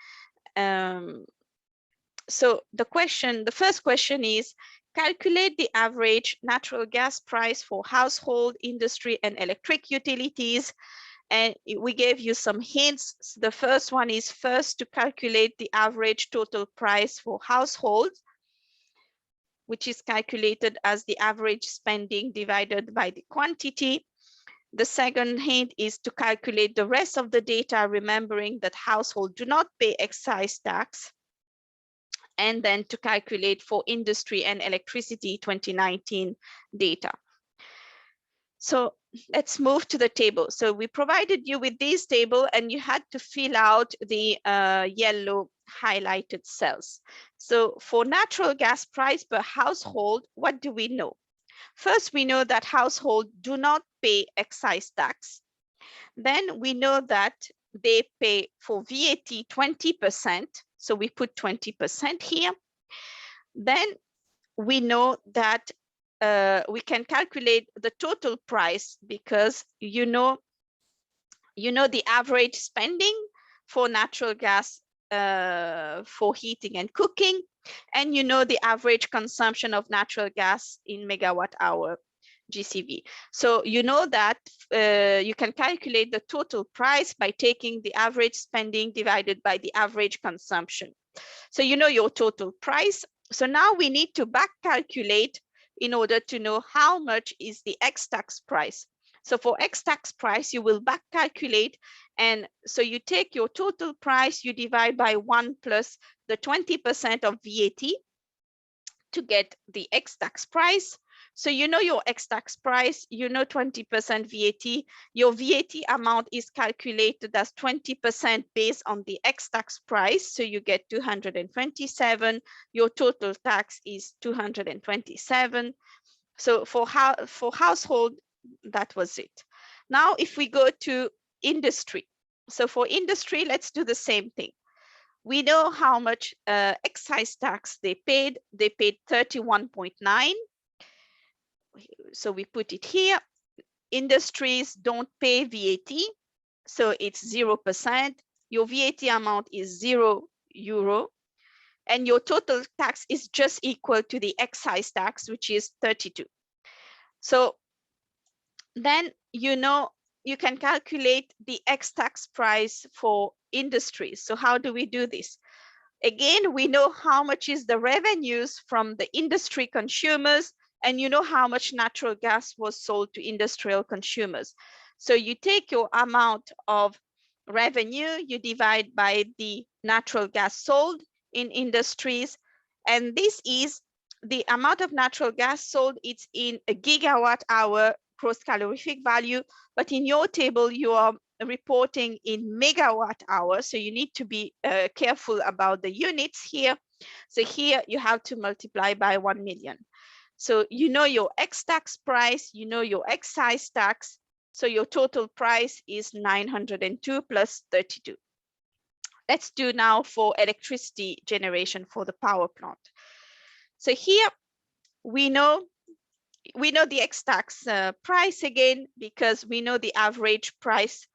So the first question is, calculate the average natural gas price for household, industry, and electric utilities. And we gave you some hints. So the first one is first to calculate the average total price for households, which is calculated as the average spending divided by the quantity. The second hint is to calculate the rest of the data, remembering that households do not pay excise tax. And then to calculate for industry and electricity 2019 data. So let's move to the table. So we provided you with this table and you had to fill out the yellow highlighted cells. So for natural gas price per household, what do we know? First, we know that households do not pay excise tax. Then we know that they pay for VAT 20%. So we put 20% here. Then we know that we can calculate the total price because you know the average spending for natural gas for heating and cooking, and you know the average consumption of natural gas in megawatt hour GCV. So you know that you can calculate the total price by taking the average spending divided by the average consumption. So you know your total price. So now we need to back calculate in order to know how much is the ex-tax price. So for ex-tax price, you will back calculate. And so you take your total price, you divide by 1 plus the 20% of VAT to get the ex-tax price. So you know your ex-tax price, you know 20% VAT. Your VAT amount is calculated as 20% based on the ex-tax price. So you get 227. Your total tax is 227. So for household, that was it. Now, if we go to industry. So for industry, let's do the same thing. We know how much excise tax they paid. They paid 31.9. So we put it here. Industries don't pay VAT, so it's 0%. Your VAT amount is €0, and your total tax is just equal to the excise tax, which is 32. So then you know you can calculate the ex-tax price for industries. So how do we do this? Again, we know how much is the revenues from the industry consumers, and you know how much natural gas was sold to industrial consumers. So you take your amount of revenue, you divide by the natural gas sold in industries, and this is the amount of natural gas sold. It's in a gigawatt hour gross calorific value, but in your table you are reporting in megawatt hour, so you need to be careful about the units here. So here you have to multiply by 1 million. So you know your ex-tax price, you know your excise tax, so your total price is 902 plus 32. Let's do now for electricity generation for the power plant. So here we know the ex-tax price again, because we know the average price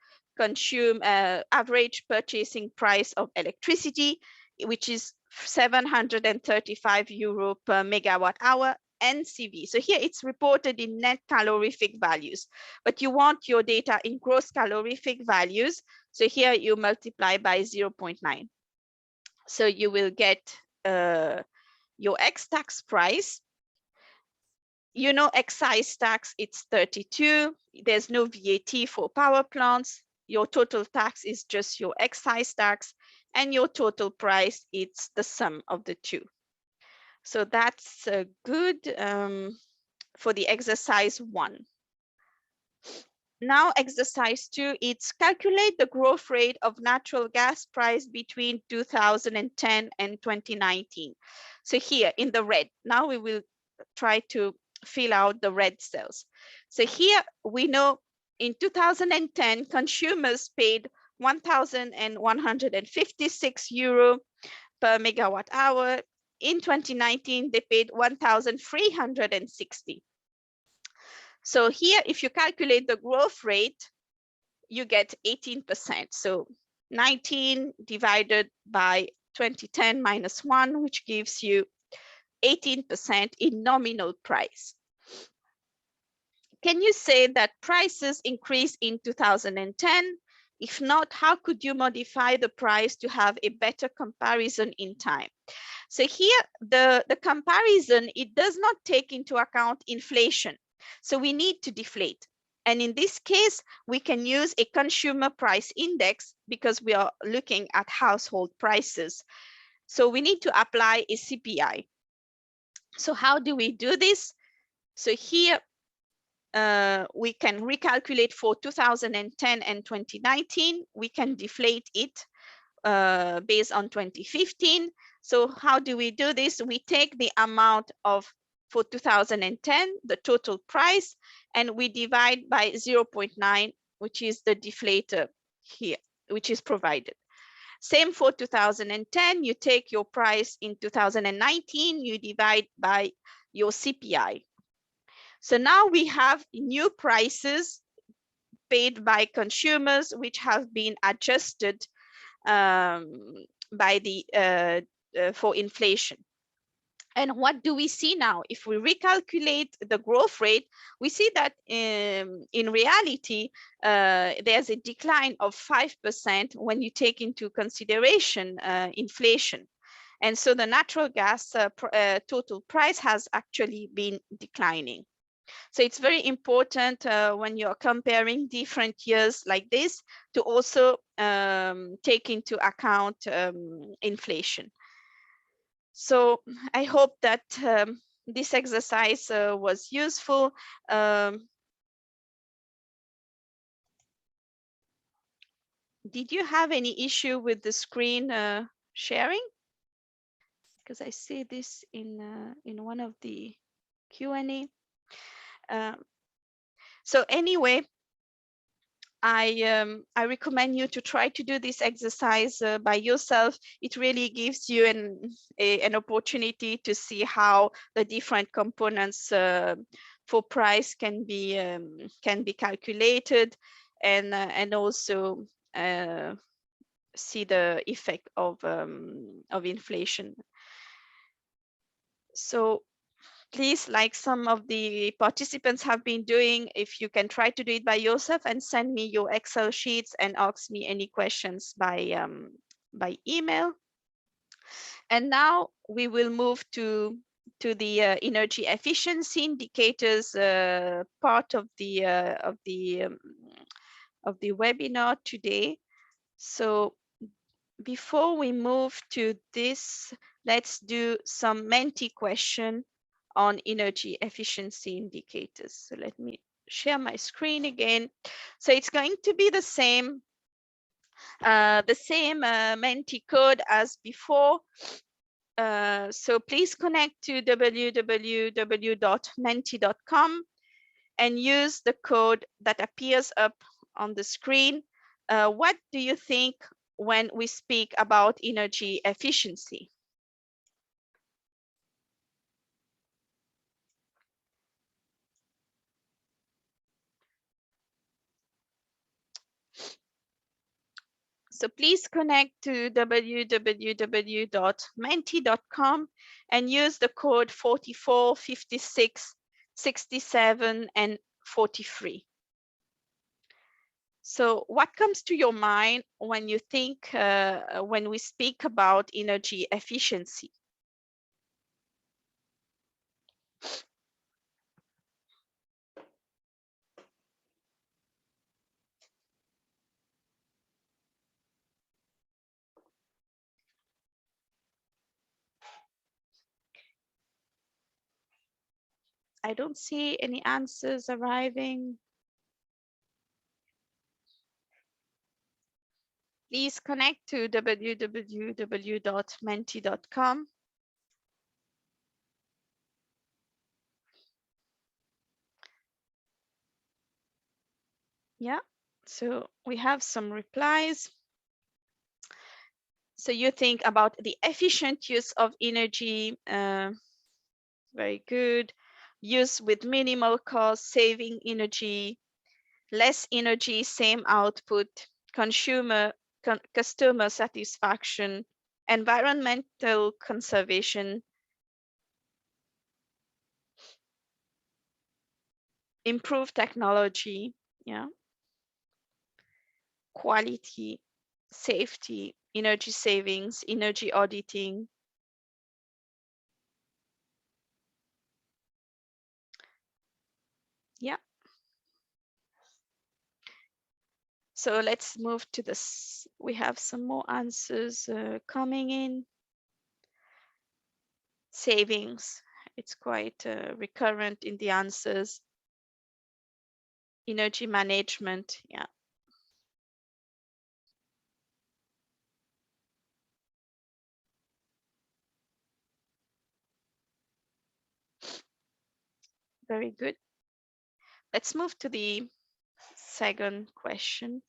average purchasing price of electricity, which is €735 per megawatt hour NCV. So here it's reported in net calorific values, but you want your data in gross calorific values. So here you multiply by 0.9. So you will get your ex-tax price. You know, excise tax, it's 32. There's no VAT for power plants. Your total tax is just your excise tax, and your total price, it's the sum of the two. So that's good for the exercise 1. now exercise 2, it's calculate the growth rate of natural gas price between 2010 and 2019. So here in the red, now we will try to fill out the red cells. So here we know in 2010, consumers paid 1,156 euro per megawatt hour. In 2019, they paid 1,360. So here, if you calculate the growth rate, you get 18%. So 19 divided by 2010 minus 1, which gives you 18% in nominal price. Can you say that prices increased in 2010? If not, how could you modify the price to have a better comparison in time? So here, the comparison, it does not take into account inflation. So we need to deflate. And in this case, we can use a consumer price index because we are looking at household prices. So we need to apply a CPI. So how do we do this? So here, we can recalculate for 2010 and 2019. We can deflate it based on 2015. So how do we do this? We take the amount of, for 2010, the total price, and we divide by 0.9, which is the deflator here, which is provided. Same for 2010, you take your price in 2019, you divide by your CPI. So now we have new prices paid by consumers, which have been adjusted by the for inflation. And what do we see now? If we recalculate the growth rate, we see that in reality, there's a decline of 5% when you take into consideration inflation. And so the natural gas total price has actually been declining. So it's very important when you're comparing different years like this to also take into account inflation. So I hope that this exercise was useful. Did you have any issue with the screen sharing? Because I see this in one of the Q&A. So anyway, I recommend you to try to do this exercise by yourself. It really gives you an opportunity to see how the different components for price can be calculated, and also see the effect of inflation. So please, like some of the participants have been doing, if you can try to do it by yourself and send me your Excel sheets and ask me any questions by email. And now we will move to the energy efficiency indicators part of the webinar today. So before we move to this, let's do some Menti question on energy efficiency indicators. So let me share my screen again. So it's going to be the same Menti code as before. So please connect to www.menti.com and use the code that appears up on the screen. What do you think when we speak about energy efficiency? So please connect to www.menti.com and use the code 44, 56, 67, and 43. So what comes to your mind when you think, when we speak about energy efficiency? I don't see any answers arriving. please connect to www.menti.com. Yeah, so we have some replies. So you think about the efficient use of energy, very good. Use with minimal cost, saving energy, less energy, same output, customer satisfaction, environmental conservation, improve technology, yeah, quality, safety, energy savings, energy auditing. Yeah. So let's move to this. We have some more answers coming in. Savings, it's quite recurrent in the answers. Energy management, yeah. Very good. Let's move to the second question.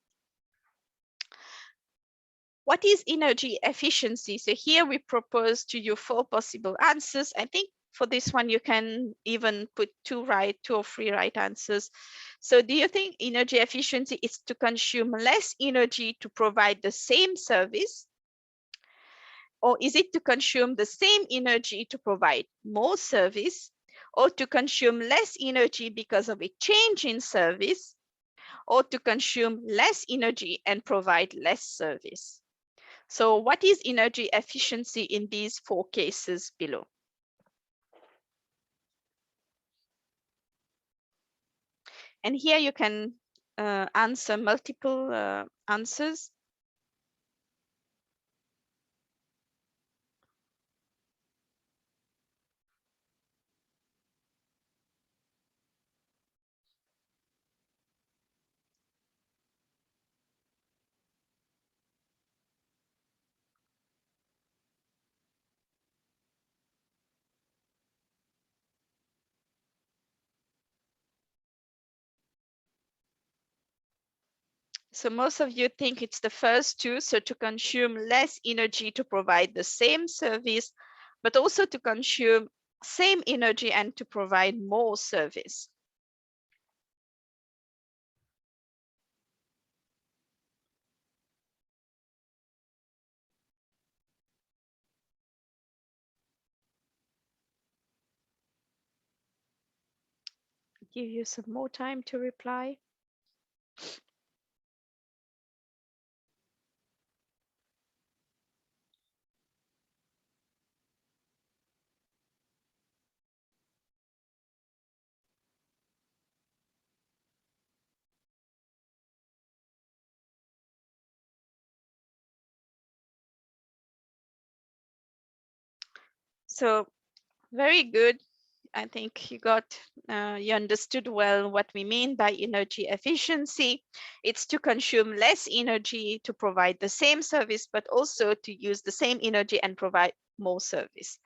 What is energy efficiency? So here we propose to you 4 possible answers. I think for this one, you can even put 2 or 3 right answers. So do you think energy efficiency is to consume less energy to provide the same service? Or is it to consume the same energy to provide more service? Or to consume less energy because of a change in service? Or to consume less energy and provide less service? So what is energy efficiency in these 4 cases below? And here you can answer multiple answers. So most of you think it's the first 2, so to consume less energy to provide the same service, but also to consume same energy and to provide more service. Give you some more time to reply. So very good. I think you understood well what we mean by energy efficiency. It's to consume less energy to provide the same service, but also to use the same energy and provide more service.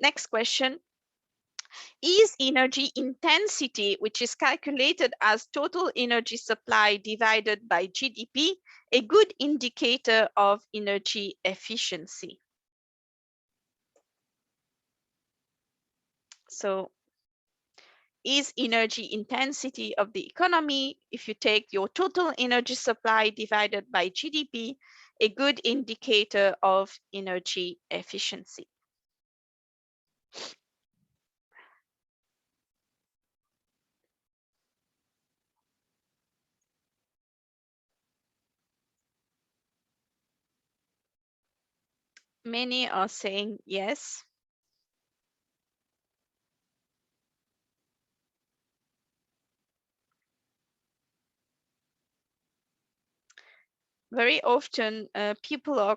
Next question. Is energy intensity, which is calculated as total energy supply divided by GDP, a good indicator of energy efficiency? So is energy intensity of the economy, if you take your total energy supply divided by GDP, a good indicator of energy efficiency? Many are saying yes. Very often people are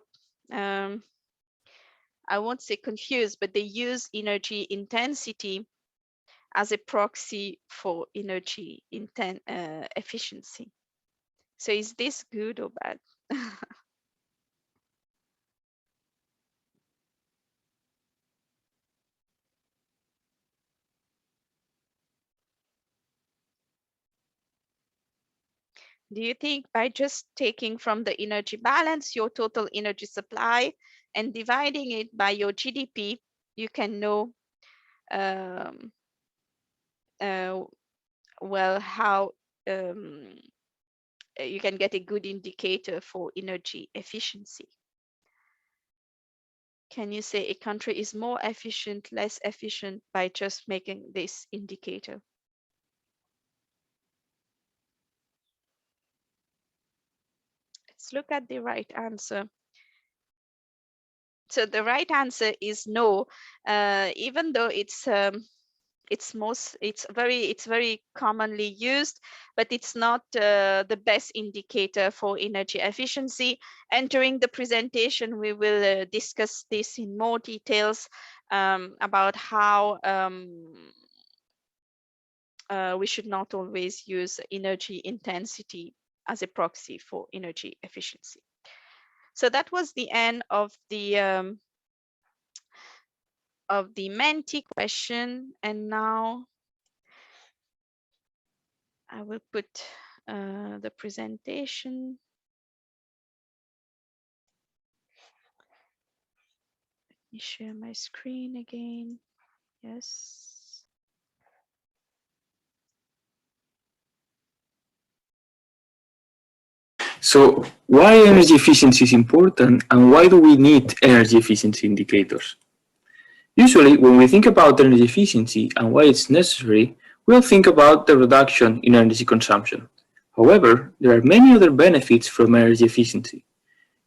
I won't say confused, but they use energy intensity as a proxy for energy efficiency. So is this good or bad? Do you think by just taking from the energy balance, your total energy supply, and dividing it by your GDP, you can know um, well how you can get a good indicator for energy efficiency? Can you say a country is more efficient, less efficient by just making this indicator? Let's look at the right answer. So the right answer is no, even though it's very commonly used, but it's not the best indicator for energy efficiency. And during the presentation, we will discuss this in more details about how we should not always use energy intensity as a proxy for energy efficiency. So that was the end of the Menti question, and now I will put the presentation. Let me share my screen again. Yes. So why energy efficiency is important and why do we need energy efficiency indicators? Usually, when we think about energy efficiency and why it's necessary, we'll think about the reduction in energy consumption. However, there are many other benefits from energy efficiency.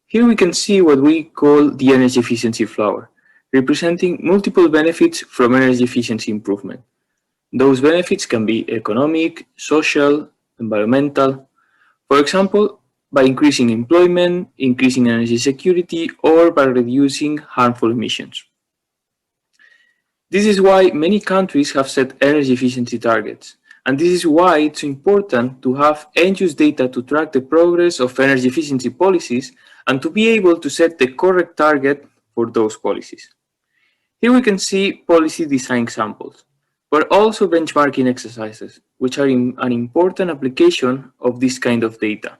Here we can see what we call the energy efficiency flower, representing multiple benefits from energy efficiency improvement. Those benefits can be economic, social, environmental. For example, by increasing employment, increasing energy security, or by reducing harmful emissions. This is why many countries have set energy efficiency targets, and this is why it's important to have end-use data to track the progress of energy efficiency policies and to be able to set the correct target for those policies. Here we can see policy design examples, but also benchmarking exercises, which are an important application of this kind of data.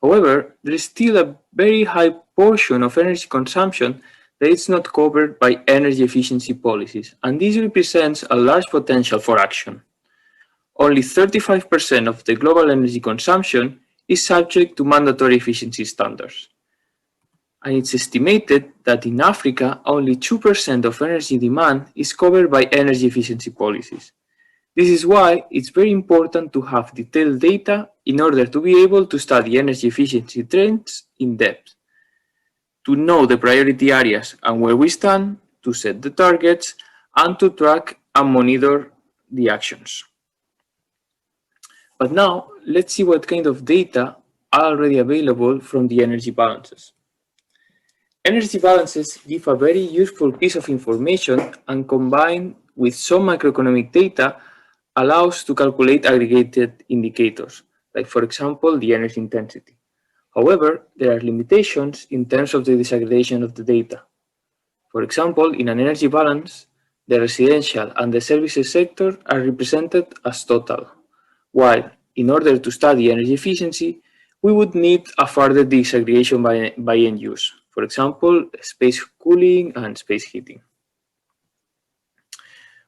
However, there is still a very high portion of energy consumption that is not covered by energy efficiency policies, and this represents a large potential for action. Only 35% of the global energy consumption is subject to mandatory efficiency standards. And it's estimated that in Africa, only 2% of energy demand is covered by energy efficiency policies. This is why it's very important to have detailed data in order to be able to study energy efficiency trends in depth, to know the priority areas and where we stand, to set the targets, and to track and monitor the actions. But now, let's see what kind of data are already available from the energy balances. Energy balances give a very useful piece of information and combined with some macroeconomic data allows to calculate aggregated indicators, like for example, the energy intensity. However, there are limitations in terms of the disaggregation of the data. For example, in an energy balance, the residential and the services sector are represented as total, while in order to study energy efficiency, we would need a further disaggregation by end use. For example, space cooling and space heating.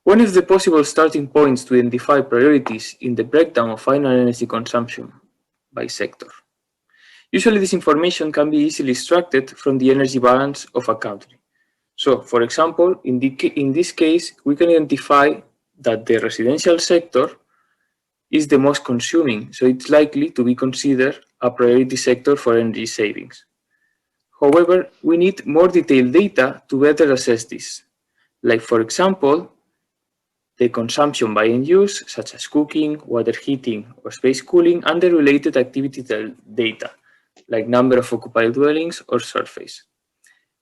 One of the possible starting points to identify priorities in the breakdown of final energy consumption by sector. Usually this information can be easily extracted from the energy balance of a country. So, for example, in this case, we can identify that the residential sector is the most consuming, so it's likely to be considered a priority sector for energy savings. However, we need more detailed data to better assess this, like for example, the consumption by end use, such as cooking, water heating, or space cooling, and the related activity data, like number of occupied dwellings or surface.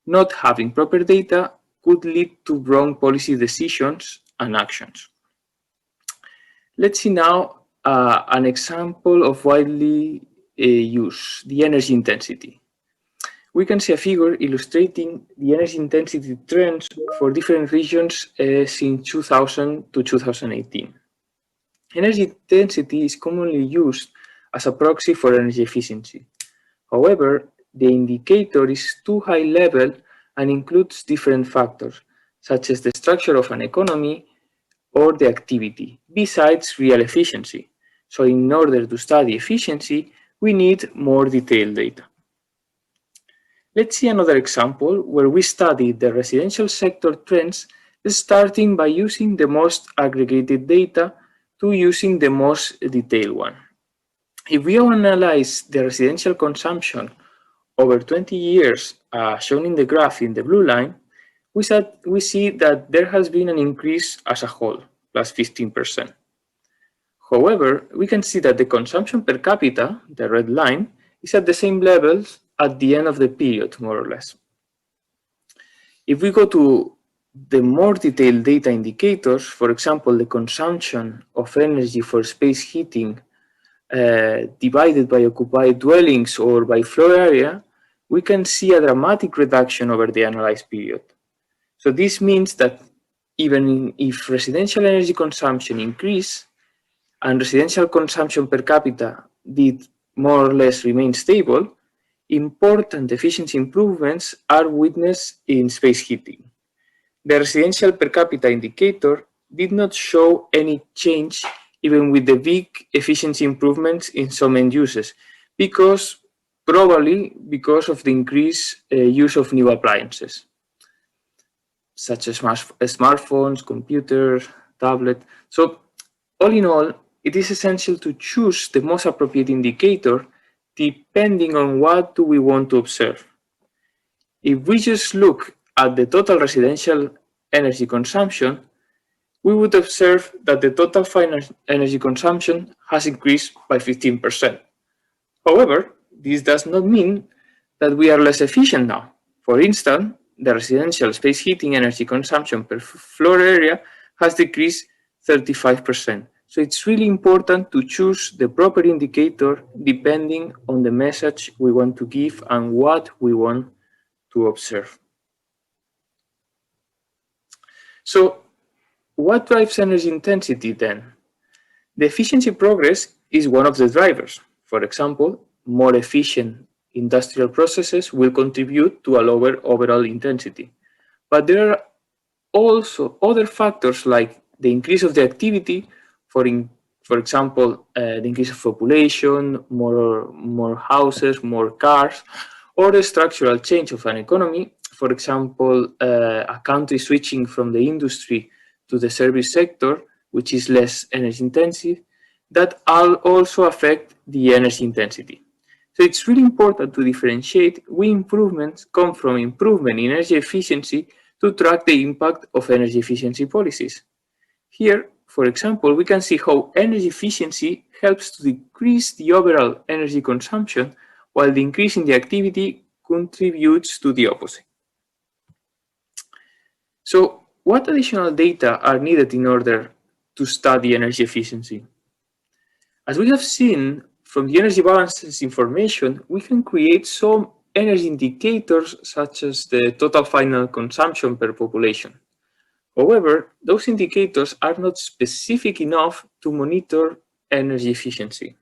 Not having proper data could lead to wrong policy decisions and actions. Let's see now an example of widely used, the energy intensity. We can see a figure illustrating the energy intensity trends for different regions since 2000 to 2018. Energy intensity is commonly used as a proxy for energy efficiency. However, the indicator is too high level and includes different factors, such as the structure of an economy or the activity, besides real efficiency. So in order to study efficiency, we need more detailed data. Let's see another example where we study the residential sector trends, starting by using the most aggregated data to using the most detailed one. If we analyze the residential consumption over 20 years, shown in the graph in the blue line, we see that there has been an increase as a whole, plus 15%. However, we can see that the consumption per capita, the red line, is at the same levels at the end of the period, more or less. If we go to the more detailed data indicators, for example, the consumption of energy for space heating divided by occupied dwellings or by floor area, we can see a dramatic reduction over the analyzed period. So this means that even if residential energy consumption increased and residential consumption per capita did more or less remain stable, important efficiency improvements are witnessed in space heating. The residential per capita indicator did not show any change even with the big efficiency improvements in some end uses, probably because of the increased use of new appliances, such as smartphones, computers, tablets. So all in all, it is essential to choose the most appropriate indicator depending on what do we want to observe. If we just look at the total residential energy consumption, we would observe that the total final energy consumption has increased by 15%. However, this does not mean that we are less efficient now. For instance, the residential space heating energy consumption per floor area has decreased 35%. So it's really important to choose the proper indicator depending on the message we want to give and what we want to observe. So what drives energy intensity then? The efficiency progress is one of the drivers. For example, more efficient industrial processes will contribute to a lower overall intensity. But there are also other factors like the increase of the activity, for example, the increase of population, more houses, more cars, or the structural change of an economy. For example, a country switching from the industry to the service sector, which is less energy intensive, that all also affect the energy intensity. So it's really important to differentiate which improvements come from improvement in energy efficiency to track the impact of energy efficiency policies. Here, for example, we can see how energy efficiency helps to decrease the overall energy consumption, while the increase in the activity contributes to the opposite. So, what additional data are needed in order to study energy efficiency? As we have seen from the energy balances information, we can create some energy indicators such as the total final consumption per population. However, those indicators are not specific enough to monitor energy efficiency.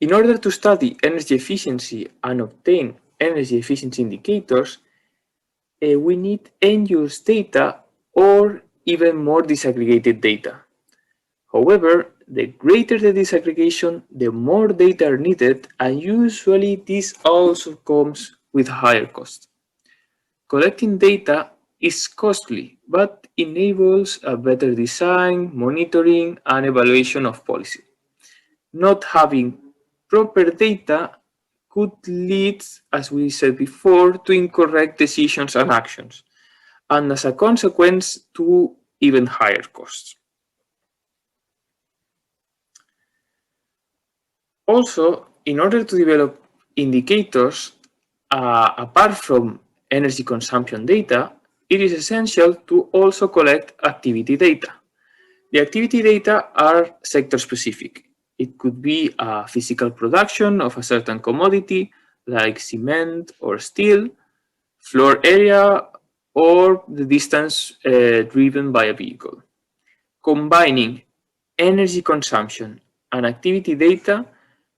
In order to study energy efficiency and obtain energy efficiency indicators, we need end-use data or even more disaggregated data. However, the greater the disaggregation, the more data are needed, and usually this also comes with higher cost. Collecting data is costly, but enables a better design, monitoring, and evaluation of policy. Not having proper data could lead, as we said before, to incorrect decisions and actions, and as a consequence, to even higher costs. Also, in order to develop indicators, apart from energy consumption data, it is essential to also collect activity data. The activity data are sector-specific. It could be a physical production of a certain commodity, like cement or steel, floor area, or the distance driven by a vehicle. Combining energy consumption and activity data,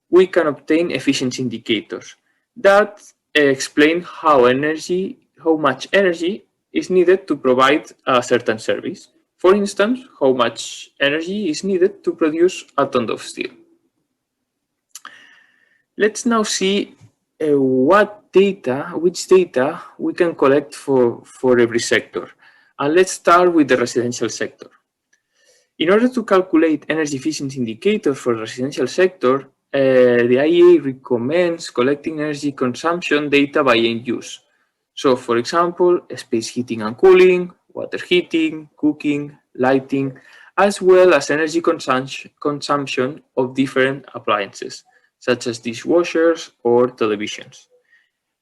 we can obtain efficiency indicators that explain how much energy is needed to provide a certain service. For instance, how much energy is needed to produce a ton of steel. Let's now see which data we can collect for every sector. And let's start with the residential sector. In order to calculate energy efficiency indicators for the residential sector, the IEA recommends collecting energy consumption data by end use. So, for example, space heating and cooling, water heating, cooking, lighting, as well as energy consumption of different appliances, such as dishwashers or televisions.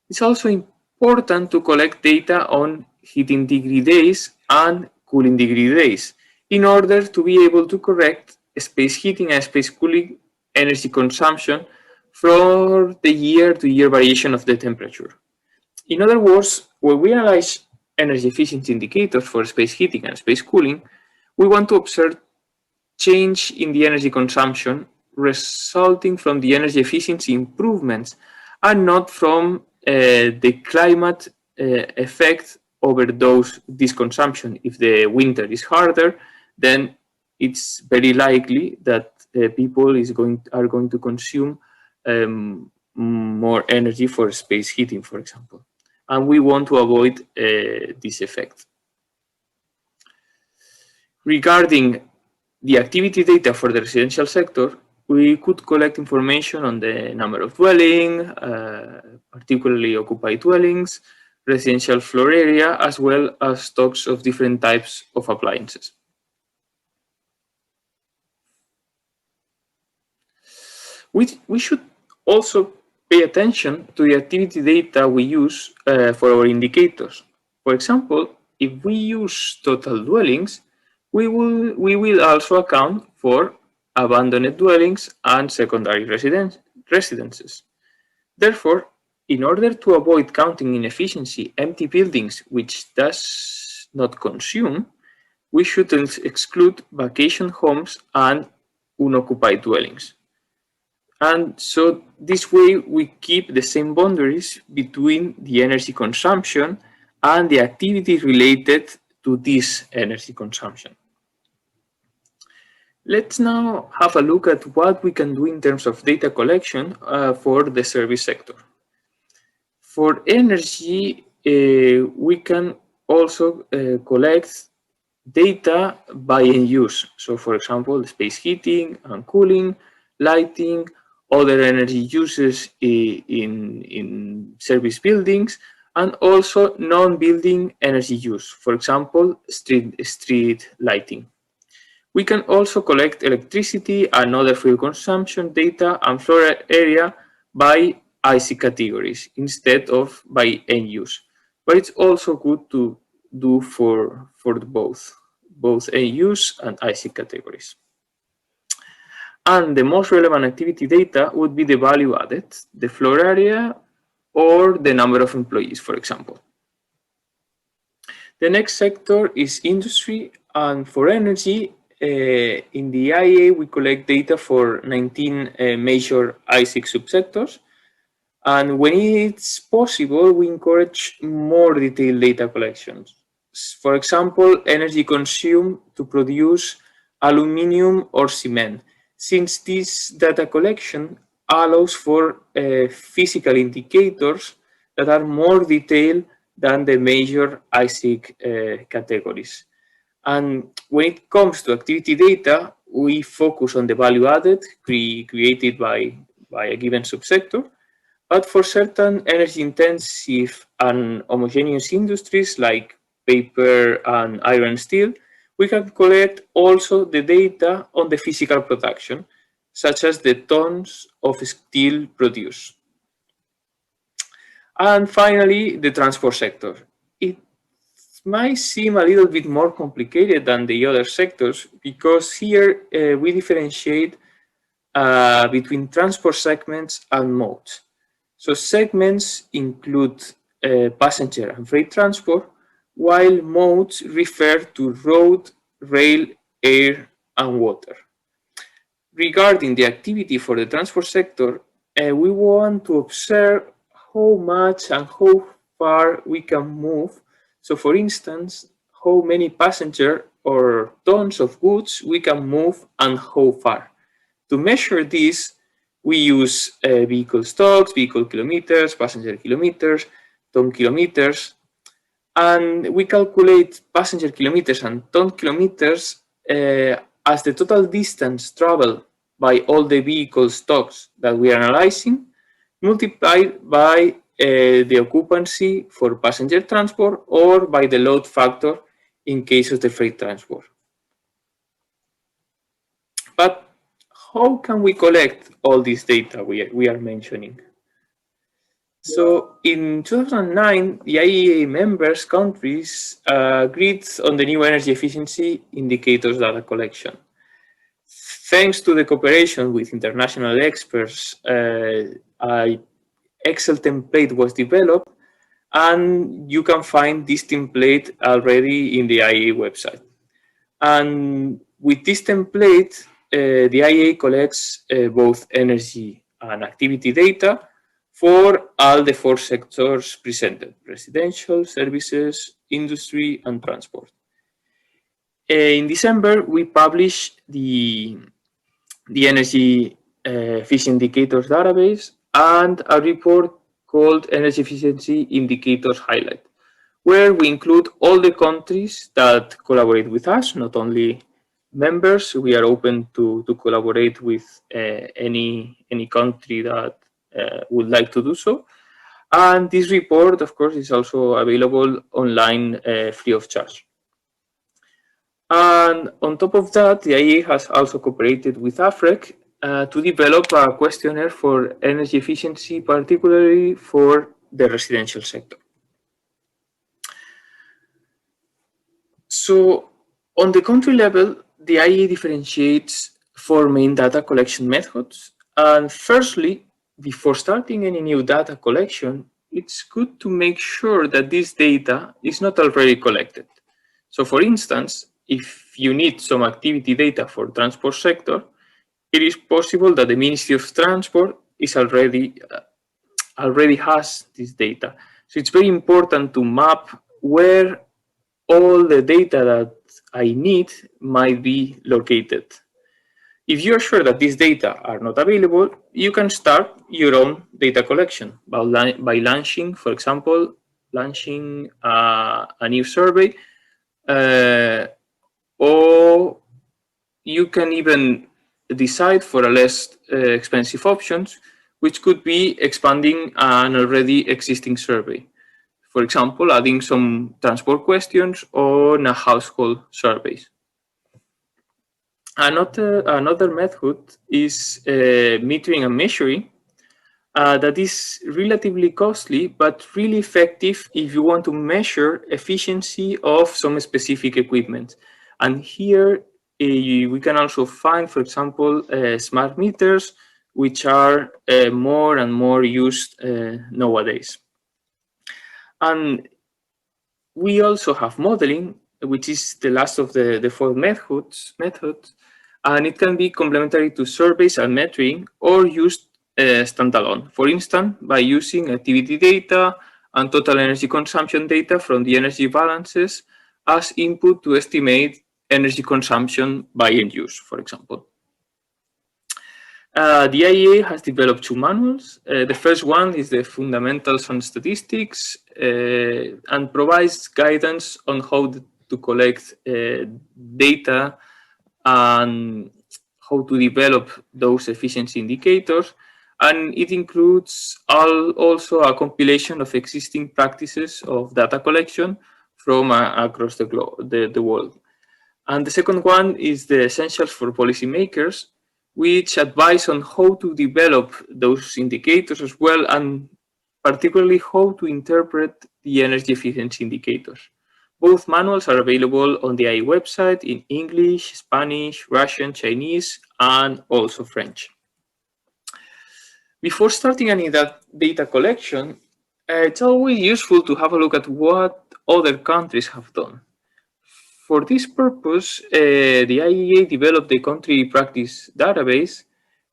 It's also important to collect data on heating degree days and cooling degree days in order to be able to correct space heating and space cooling energy consumption for the year-to-year variation of the temperature. In other words, when we analyze energy efficiency indicators for space heating and space cooling, we want to observe change in the energy consumption resulting from the energy efficiency improvements and not from the climate effect over this consumption. If the winter is harder, then it's very likely that people are going to consume more energy for space heating, for example. And we want to avoid this effect. Regarding the activity data for the residential sector, we could collect information on the number of dwellings, particularly occupied dwellings, residential floor area, as well as stocks of different types of appliances. We should also pay attention to the activity data we use for our indicators. For example, if we use total dwellings, we will also account for abandoned dwellings and secondary residences. Therefore, in order to avoid counting in efficiency empty buildings which does not consume, we should exclude vacation homes and unoccupied dwellings. And so this way we keep the same boundaries between the energy consumption and the activity related to this energy consumption. Let's now have a look at what we can do in terms of data collection for the service sector. For energy, we can also collect data by end use. So, for example, space heating and cooling, lighting, other energy uses in service buildings, and also non-building energy use, for example, street lighting. We can also collect electricity and other fuel consumption data and floor area by IC categories instead of by end use. But it's also good to do for both end use and IC categories. And the most relevant activity data would be the value added, the floor area, or the number of employees, for example. The next sector is industry, and for energy, in the IEA, we collect data for 19 major I6 subsectors. And when it's possible, we encourage more detailed data collections. For example, energy consumed to produce aluminum or cement, since this data collection allows for physical indicators that are more detailed than the major ISIC categories. And when it comes to activity data, we focus on the value added created by a given subsector. But for certain energy intensive and homogeneous industries like paper and iron steel, we can collect also the data on the physical production, such as the tons of steel produced. And finally, the transport sector. It might seem a little bit more complicated than the other sectors because here we differentiate between transport segments and modes. So segments include passenger and freight transport, while modes refer to road, rail, air, and water. regarding the activity for the transport sector, we want to observe how much and how far we can move. So for instance, how many passenger or tons of goods we can move and how far. To measure this, we use vehicle stocks, vehicle kilometers, passenger kilometers, ton kilometers, and we calculate passenger kilometers and ton kilometers as the total distance traveled by all the vehicle stocks that we are analyzing, multiplied by the occupancy for passenger transport or by the load factor in case of the freight transport. But how can we collect all this data we are mentioning? So in 2009, the IEA members countries agreed on the new energy efficiency indicators data collection. Thanks to the cooperation with international experts, an Excel template was developed, and you can find this template already in the IEA website. And with this template, the IEA collects both energy and activity data for all the 4 sectors presented: residential, services, industry, and transport. In December, we published the energy efficiency indicators database and a report called Energy Efficiency Indicators Highlight, where we include all the countries that collaborate with us, not only members. We are open to collaborate with any country that would like to do so. And this report, of course, is also available online free of charge. And on top of that, the IEA has also cooperated with AFREC to develop a questionnaire for energy efficiency, particularly for the residential sector. So on the country level, the IEA differentiates 4 main data collection methods. And firstly, before starting any new data collection, it's good to make sure that this data is not already collected. So for instance, if you need some activity data for transport sector, it is possible that the Ministry of Transport is already has this data. So it's very important to map where all the data that I need might be located. If you are sure that these data are not available, you can start your own data collection by launching, for example, a new survey, or you can even decide for a less expensive options, which could be expanding an already existing survey. For example, adding some transport questions on a household surveys. Another method is metering and measuring. That is relatively costly, but really effective if you want to measure efficiency of some specific equipment. And here we can also find, for example, smart meters, which are more and more used nowadays. And we also have modeling, which is the last of the 4 methods, and it can be complementary to surveys and metering or used standalone. For instance, by using activity data and total energy consumption data from the energy balances as input to estimate energy consumption by end use, for example. The IEA has developed 2 manuals. The first one is the Fundamentals on Statistics and provides guidance on how to collect data and how to develop those efficiency indicators. And it includes also a compilation of existing practices of data collection from across the world. And the second one is the Essentials for Policymakers, which advise on how to develop those indicators as well, and particularly how to interpret the energy efficiency indicators. Both manuals are available on the IEA website in English, Spanish, Russian, Chinese, and also French. Before starting any data collection, it's always useful to have a look at what other countries have done. For this purpose, the IEA developed the country practice database,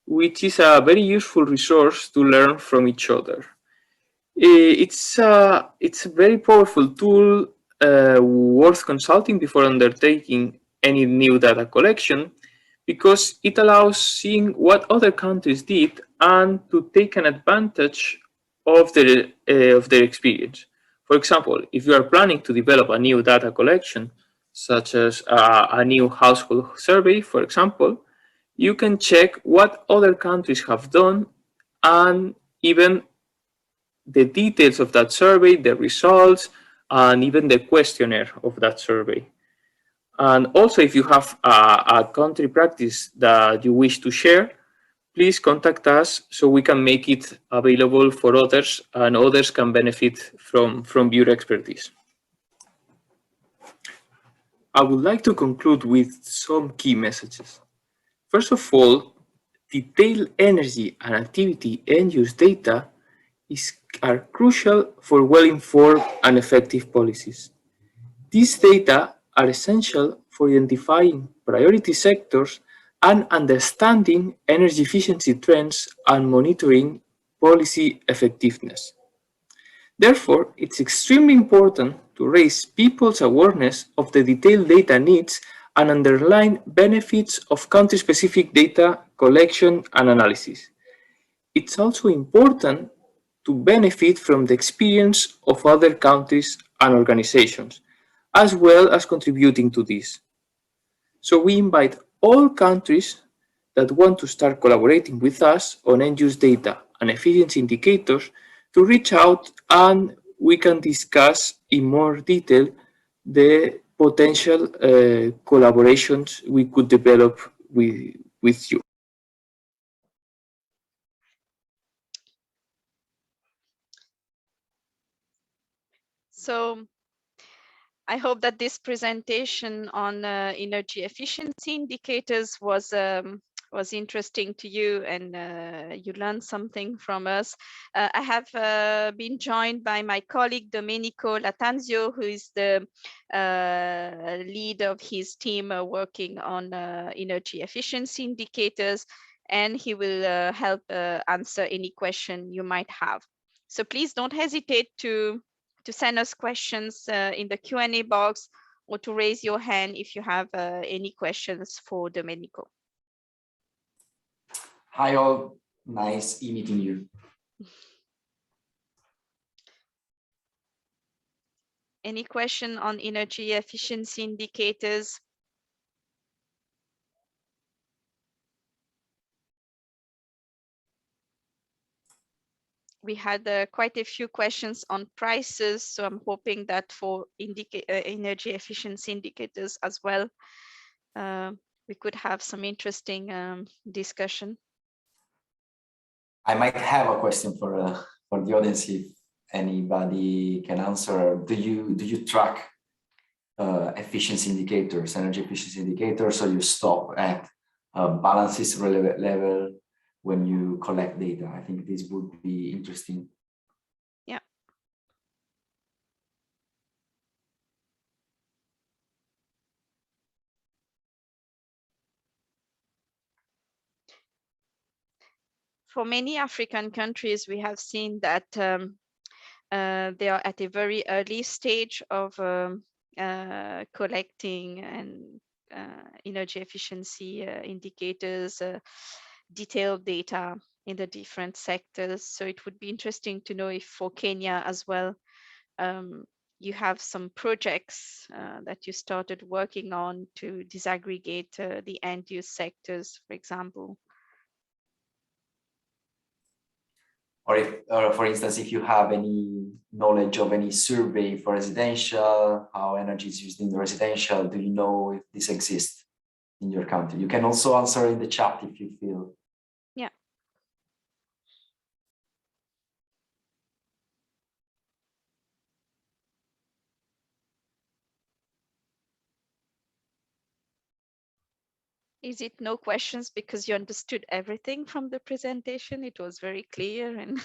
which is a very useful resource to learn from each other. It's a very powerful tool worth consulting before undertaking any new data collection, because it allows seeing what other countries did and to take an advantage of their experience. For example, if you are planning to develop a new data collection, such as a new household survey, for example, you can check what other countries have done and even the details of that survey, the results, and even the questionnaire of that survey. And also, if you have a country practice that you wish to share, please contact us so we can make it available for others and others can benefit from your expertise. I would like to conclude with some key messages. First of all, detailed energy and activity end-use data are crucial for well-informed and effective policies. These data are essential for identifying priority sectors and understanding energy efficiency trends and monitoring policy effectiveness. Therefore, it's extremely important to raise people's awareness of the detailed data needs and underline benefits of country-specific data collection and analysis. It's also important to benefit from the experience of other countries and organizations, as well as contributing to this. So we invite all countries that want to start collaborating with us on end-use data and efficiency indicators to reach out, and we can discuss in more detail the potential collaborations we could develop with you. So I hope that this presentation on energy efficiency indicators was interesting to you, and you learned something from us. I have been joined by my colleague Domenico Latanzio, who is the lead of his team working on energy efficiency indicators, and he will help answer any question you might have. So please don't hesitate to send us questions in the Q&A box, or to raise your hand if you have any questions for Domenico. Hi all, nice meeting you. Any question on energy efficiency indicators? We had quite a few questions on prices, so I'm hoping that for energy efficiency indicators as well, we could have some interesting discussion. I might have a question for the audience, if anybody can answer. Do you track efficiency indicators, energy efficiency indicators, so you stop at balances level when you collect data? I think this would be interesting. Yeah. For many African countries, we have seen that they are at a very early stage of collecting and energy efficiency indicators, detailed data in the different sectors. So it would be interesting to know if for Kenya as well, you have some projects that you started working on to disaggregate the end-use sectors, for example. Or if, for instance, if you have any knowledge of any survey for residential, how energy is used in the residential, do you know if this exists in your country? You can also answer in the chat if you feel. Yeah. Is it no questions because you understood everything from the presentation? It was very clear and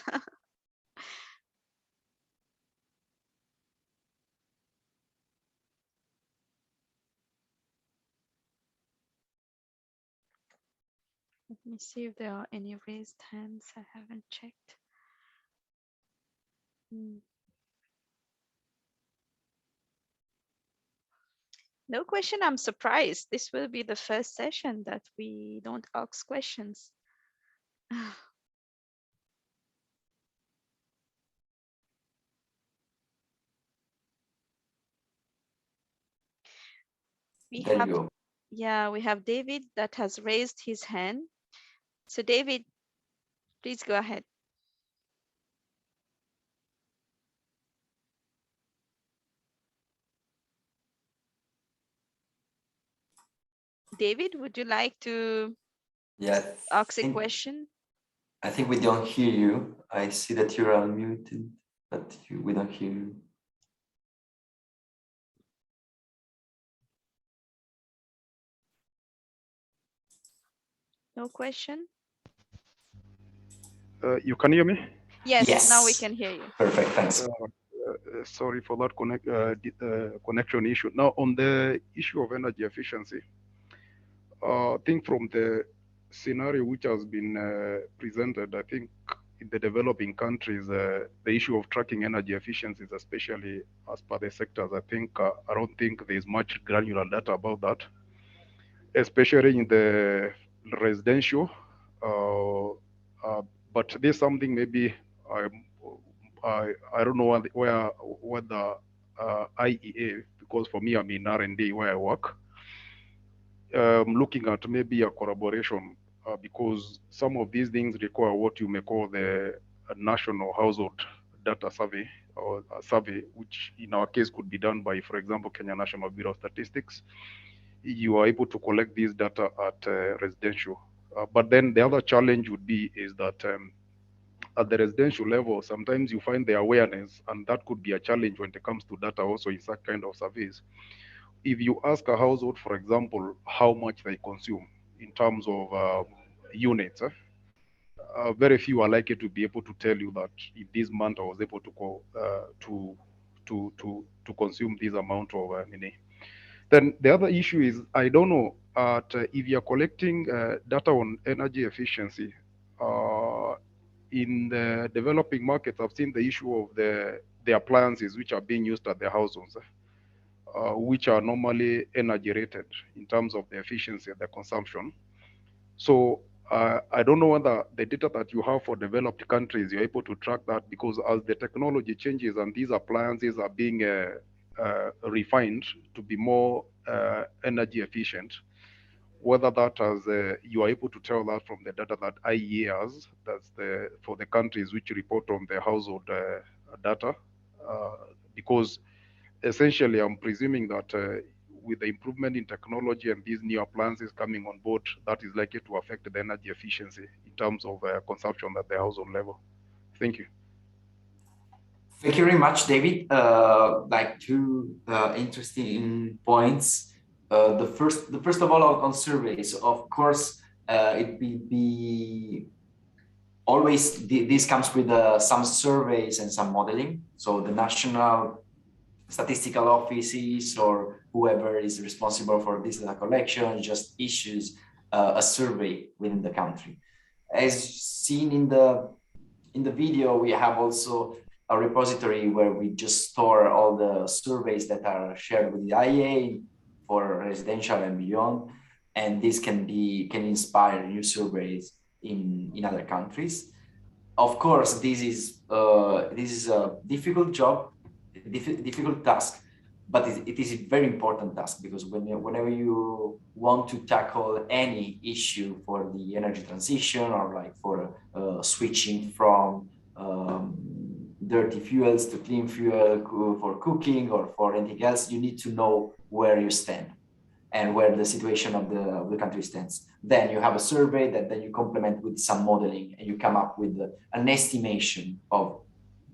Let me see if there are any raised hands. I haven't checked. No question. I'm surprised. This will be the first session that we don't ask questions. We There have, you go. yeah, we have David that has raised his hand. So David, please go ahead. David, would you like to ask a question? I think we don't hear you. I see that you're unmuted, but we don't hear you. No question? You can hear me? Yes, now we can hear you. Perfect, thanks. Sorry for that connection issue. Now, on the issue of energy efficiency, I think from the scenario which has been presented, I think in the developing countries, the issue of tracking energy efficiencies, especially as per the sectors, I don't think there's much granular data about that, especially in the residential. But there's something maybe I don't know what the IEA, because for me I'm in R&D where I work, looking at maybe a collaboration because some of these things require what you may call the national household data survey, or a survey, which in our case could be done by, for example, Kenya National Bureau of Statistics. You are able to collect these data at residential. But then the other challenge would be is that at the residential level, sometimes you find the awareness, and that could be a challenge when it comes to data also in such kind of surveys. If you ask a household, for example, how much they consume in terms of units, very few are likely to be able to tell you that in this month I was able to consume this amount of money. Then the other issue is, I don't know if you're collecting data on energy efficiency. In the developing markets, I've seen the issue of the appliances which are being used at the households, which are normally energy rated in terms of the efficiency and the consumption. So I don't know whether the data that you have for developed countries, you're able to track that, because as the technology changes and these appliances are being refined to be more energy efficient, whether that as you are able to tell that from the data that IEA has, that's for the countries which report on the household data, because essentially I'm presuming that with the improvement in technology and these new appliances coming on board, that is likely to affect the energy efficiency in terms of consumption at the household level. Thank you. Thank you very much, David. Like two interesting points. The first of all on surveys, of course, it will be always this comes with some surveys and some modeling. So the national statistical offices or whoever is responsible for this data collection just issues a survey within the country. As seen in the video, we have also a repository where we just store all the surveys that are shared with the IEA for residential and beyond, and this can inspire new surveys in other countries. Of course, this is a difficult job, difficult task, but it is a very important task, because whenever you want to tackle any issue for the energy transition, or like for switching from dirty fuels to clean fuel for cooking or for anything else, you need to know where you stand and where the situation of the country stands. Then you have a survey that then you complement with some modeling, and you come up with an estimation of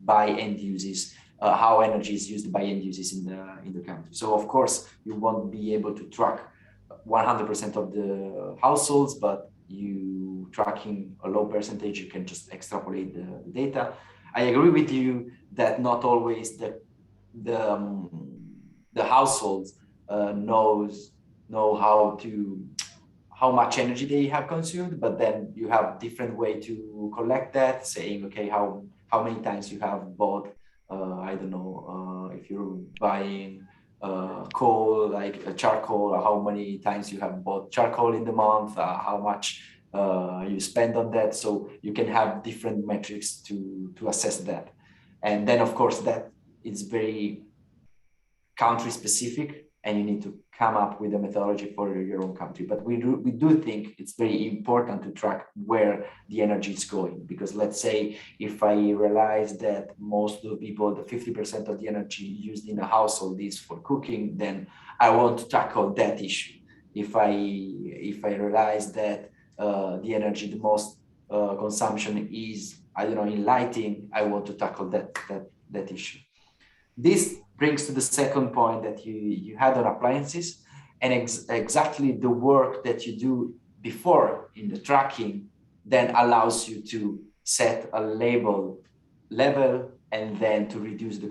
by end users, how energy is used by end users in the country. So of course, you won't be able to track 100% of the households, but you tracking a low percentage, you can just extrapolate the data. I agree with you that not always the households know how to how much energy they have consumed, but then you have different way to collect that, saying, okay, how many times you have bought, I don't know, if you're buying coal, like charcoal, how many times you have bought charcoal in the month, how much you spend on that. So you can have different metrics to assess that. And then, of course, that is very country specific, and you need to come up with a methodology for your own country. But we do think it's very important to track where the energy is going, because let's say if I realize that most of the people, the 50% of the energy used in a household is for cooking, then I want to tackle that issue. If I realize that the energy, the most consumption is, I don't know, in lighting, I want to tackle that issue. This brings to the second point that you had on appliances, and exactly the work that you do before in the tracking then allows you to set a level and then to reduce the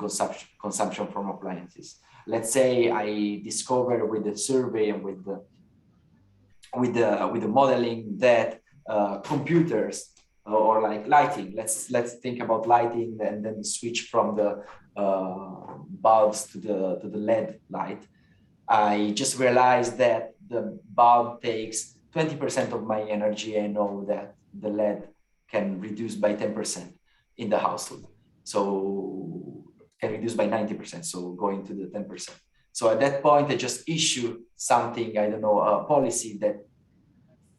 consumption from appliances. Let's say I discover with the survey and with the modeling that computers or like lighting, let's think about lighting and then switch from the bulbs to the LED light. I just realized that the bulb takes 20% of my energy. I know that the LED can reduce by 10% in the household. So can reduce by 90%. So going to the 10%. So at that point, I just issue something, I don't know, a policy that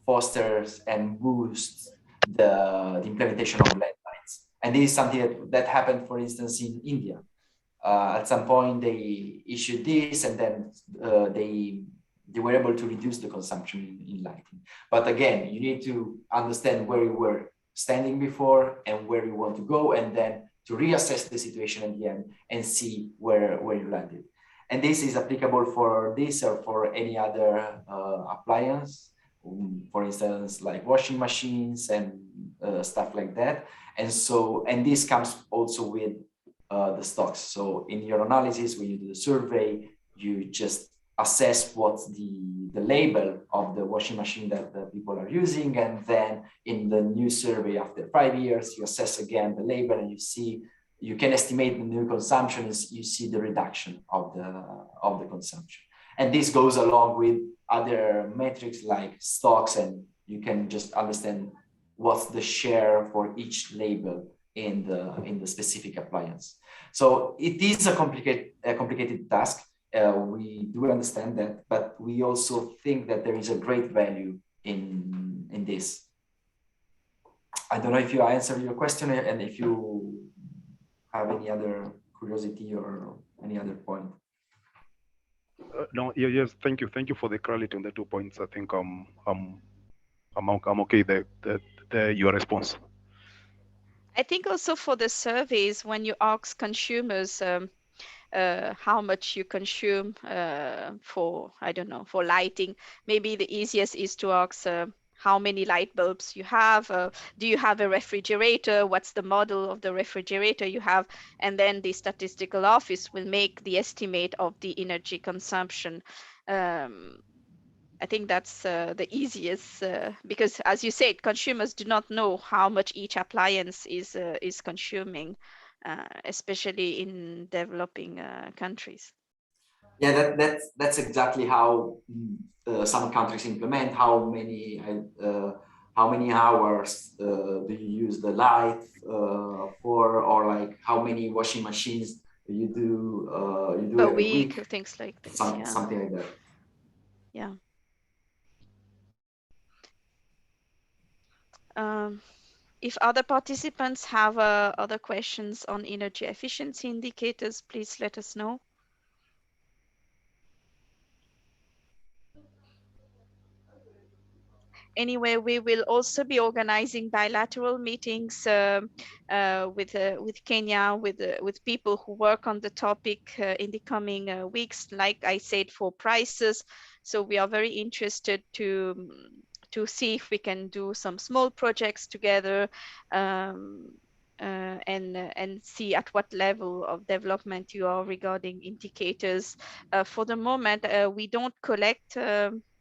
fosters and boosts the implementation of LED lights. And this is something that happened, for instance, in India. At some point, they issued this, and then they were able to reduce the consumption in lighting. But again, you need to understand where you were standing before and where you want to go, and then to reassess the situation at the end and see where you landed. And this is applicable for this or for any other appliance, for instance, like washing machines and stuff like that. And so, and this comes also with the stocks. So in your analysis, when you do the survey, you just assess what's the label of the washing machine that the people are using. And then in the new survey after 5 years, you assess again the label, and you can estimate the new consumption as you see the reduction of the consumption. And this goes along with other metrics like stocks, and you can just understand what's the share for each label in the specific appliance. So it is a complicated task. We do understand that, but we also think that there is a great value in this. I don't know if you answered your question, and if you have any other curiosity or any other point. No, yes, thank you for the clarity on the 2 points. I think I'm okay. Your response. I think also for the surveys, when you ask consumers how much you consume for, I don't know, for lighting, maybe the easiest is to ask how many light bulbs you have. Do you have a refrigerator? What's the model of the refrigerator you have? And then the statistical office will make the estimate of the energy consumption. I think that's the easiest because, as you said, consumers do not know how much each appliance is consuming, especially in developing countries. Yeah, that's exactly how some countries implement. How many hours do you use the light for, or like how many washing machines you do a every week, things like this. Something like that. Yeah. If other participants have other questions on energy efficiency indicators, please let us know. Anyway, we will also be organizing bilateral meetings with Kenya, with people who work on the topic in the coming weeks, like I said, for prices. So we are very interested to see if we can do some small projects together and see at what level of development you are regarding indicators. For the moment, we don't collect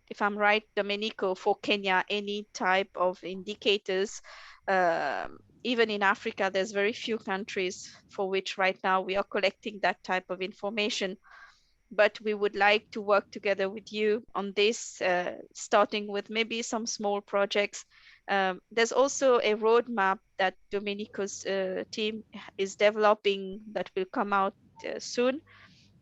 if I'm right, Domenico, for Kenya, any type of indicators, even in Africa, there's very few countries for which right now we are collecting that type of information. But we would like to work together with you on this, starting with maybe some small projects. There's also a roadmap that Domenico's team is developing that will come out soon,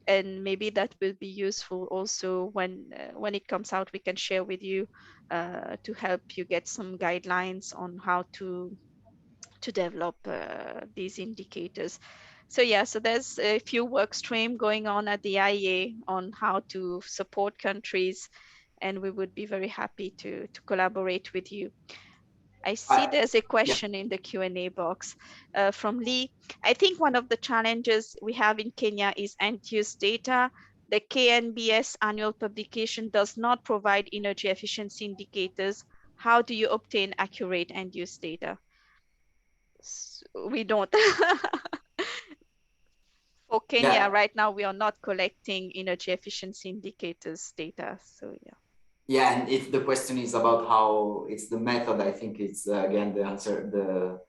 and maybe that will be useful also when it comes out. We can share with you to help you get some guidelines on how to develop these indicators. So yeah, so there's a few work stream going on at the IEA on how to support countries, and we would be very happy to collaborate with you. I see there's a question in the Q&A box from Lee. I think one of the challenges we have in Kenya is end-use data. The KNBS annual publication does not provide energy efficiency indicators. How do you obtain accurate end-use data? We don't. For Kenya, right now, we are not collecting energy efficiency indicators data. So yeah. Yeah, and if the question is about how it's the method, I think it's again the answer,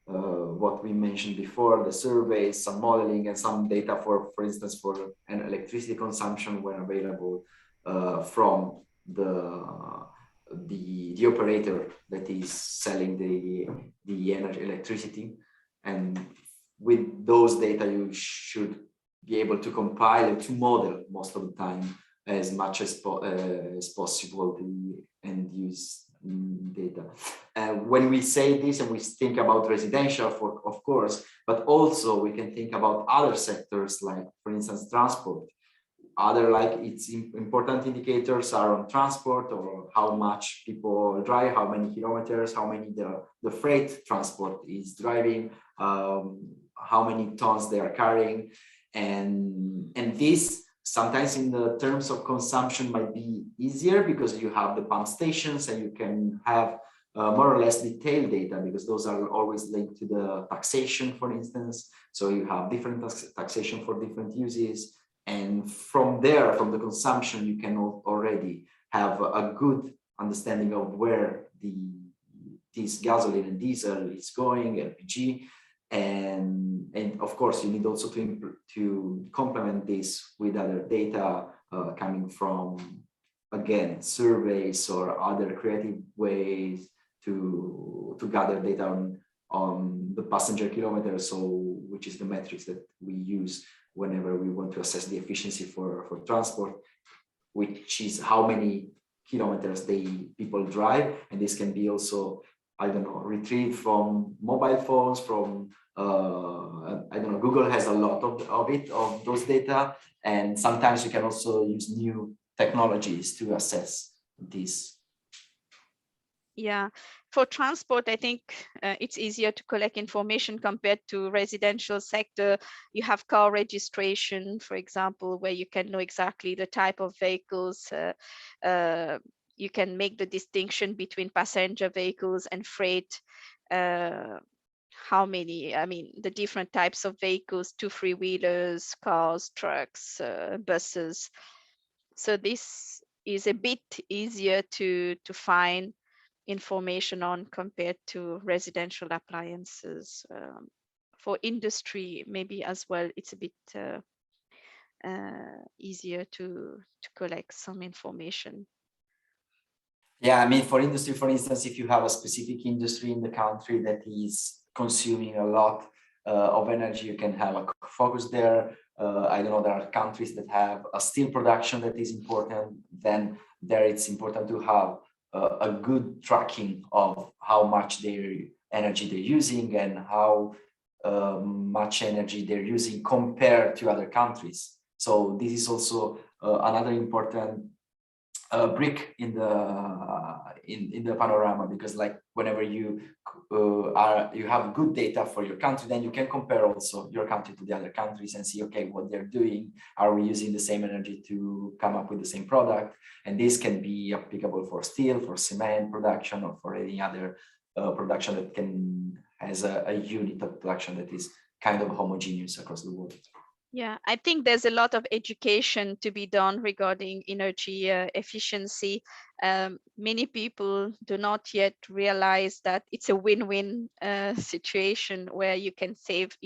what we mentioned before, the surveys, some modeling, and some data for instance, for an electricity consumption when available from the operator that is selling the electricity. And with those data, you should be able to compile and to model most of the time as much as possible the end use data. When we say this and we think about residential, of course, but also we can think about other sectors like, for instance, transport. Other it's important indicators are on transport, or how much people drive, how many kilometers, how many the freight transport is driving, how many tons they are carrying, and this sometimes in the terms of consumption might be easier because you have the pump stations and you can have more or less detailed data, because those are always linked to the taxation, for instance. So you have different taxation for different uses. And from there, from the consumption, you can already have a good understanding of where this gasoline and diesel is going, LPG. And of course, you need also to complement this with other data coming from, again, surveys or other creative ways to gather data on the passenger kilometers, so which is the metrics that we use whenever we want to assess the efficiency for transport, which is how many kilometers people drive. And this can be also, I don't know, retrieved from mobile phones, from I don't know, Google has a lot of those data, and sometimes you can also use new technologies to assess this. Yeah, for transport, I think it's easier to collect information compared to residential sector. You have car registration, for example, where you can know exactly the type of vehicles. You can make the distinction between passenger vehicles and freight. How many, I mean, the different types of vehicles, 2 3-wheelers, cars, trucks, buses. So this is a bit easier to find information on compared to residential appliances. For industry, maybe as well, it's a bit easier to collect some information. Yeah, I mean, for industry, for instance, if you have a specific industry in the country that is consuming a lot of energy, you can have a focus there. I don't know, there are countries that have a steel production that is important. Then there it's important to have a good tracking of how much energy they're using and how much energy they're using compared to other countries. So this is also another important brick in the panorama, because like whenever you have good data for your country, then you can compare also your country to the other countries and see, okay, what they're doing, are we using the same energy to come up with the same product? And this can be applicable for steel, for cement production, or for any other production that has a unit of production that is kind of homogeneous across the world. Yeah, I think there's a lot of education to be done regarding energy efficiency. Many people do not yet realize that it's a win-win situation where you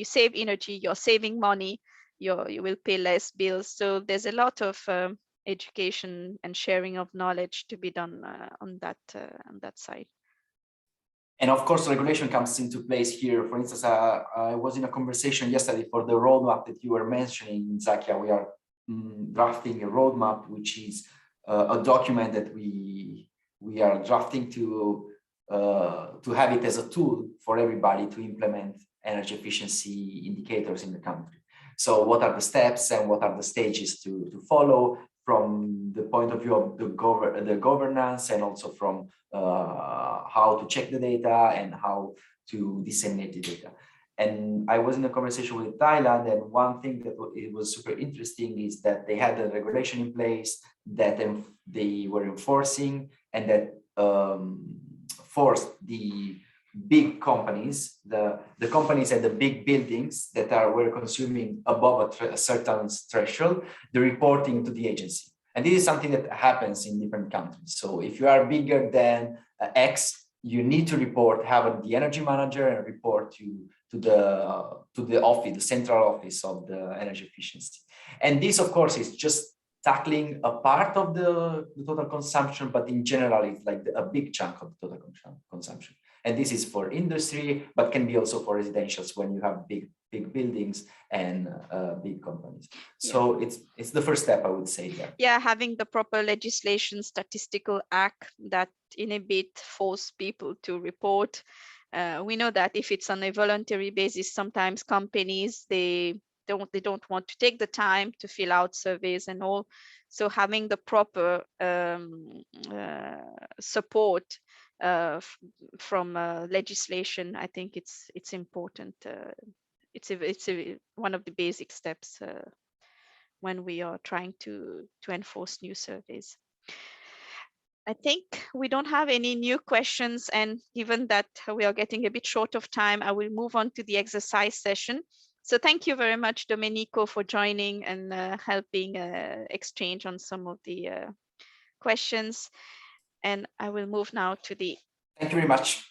save energy, you're saving money, you will pay less bills. So there's a lot of education and sharing of knowledge to be done on that side. And of course, regulation comes into place here. For instance, I was in a conversation yesterday for the roadmap that you were mentioning, Zakia. We are drafting a roadmap, which is a document that we are drafting to have it as a tool for everybody to implement energy efficiency indicators in the country. So what are the steps and what are the stages to follow from the point of view of the governance, and also from how to check the data and how to disseminate the data. And I was in a conversation with Thailand, and one thing that it was super interesting is that they had a regulation in place that they were enforcing, and that forced the big companies, the companies and the big buildings that were consuming above a certain threshold, the reporting to the agency. And this is something that happens in different countries. So if you are bigger than X, you need to report, have the energy manager, and report to the office, the central office of the energy efficiency. And this, of course, is just tackling a part of the total consumption, but in general, it's like a big chunk of the total consumption. And this is for industry, but can be also for residentials when you have big buildings and big companies. So it's the first step, I would say there. Yeah, having the proper legislation, statistical act that in a bit force people to report. We know that if it's on a voluntary basis, sometimes companies they don't want to take the time to fill out surveys and all. So having the proper support from legislation, I think it's important. It's one of the basic steps when we are trying to enforce new surveys. I think we don't have any new questions, and given that we are getting a bit short of time, I will move on to the exercise session. So thank you very much, Domenico, for joining and helping exchange on some of the questions. And I will move now to the. Thank you very much.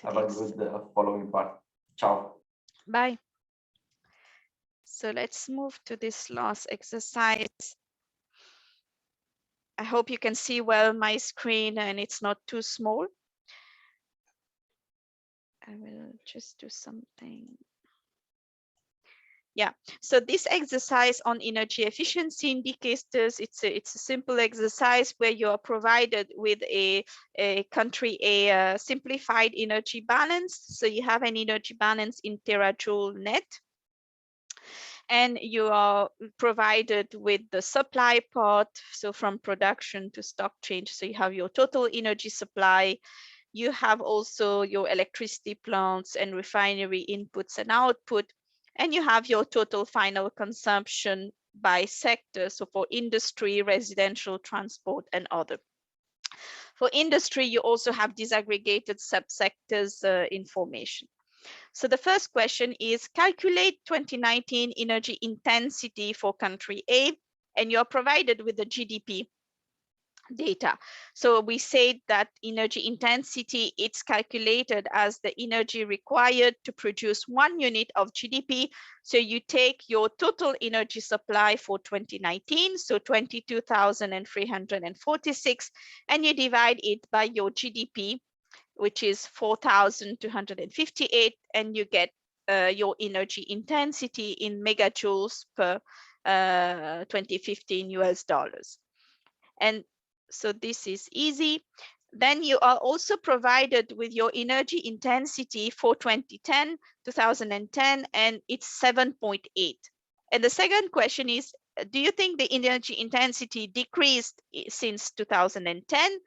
Have a good following part. Ciao. Bye. So let's move to this last exercise. I hope you can see well my screen and it's not too small. I will just do something. Yeah, so this exercise on energy efficiency indicators, it's a simple exercise where you are provided with a simplified energy balance. So you have an energy balance in terajoule net, and you are provided with the supply part, so from production to stock change. So you have your total energy supply. You have also your electricity plants and refinery inputs and output, and you have your total final consumption by sector. So for industry, residential, transport, and other. For industry, you also have disaggregated subsectors information. So the first question is calculate 2019 energy intensity for country A, and you're provided with the GDP data. So we said that energy intensity, it's calculated as the energy required to produce 1 unit of GDP. So you take your total energy supply for 2019, so 22,346, and you divide it by your GDP, which is 4,258, and you get your energy intensity in megajoules per 2015 US dollars. And so this is easy. Then you are also provided with your energy intensity for 2010, and it's 7.8. And the second question is, do you think the energy intensity decreased since 2010?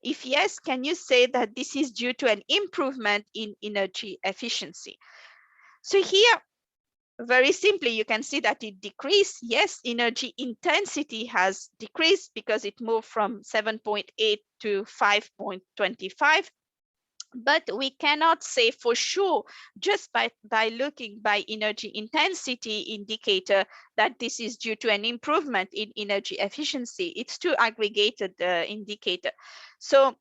If yes, can you say that this is due to an improvement in energy efficiency? So here, very simply, you can see that it decreased. Yes, energy intensity has decreased because it moved from 7.8 to 5.25. But we cannot say for sure just by looking by energy intensity indicator that this is due to an improvement in energy efficiency. It's too aggregated indicator. So,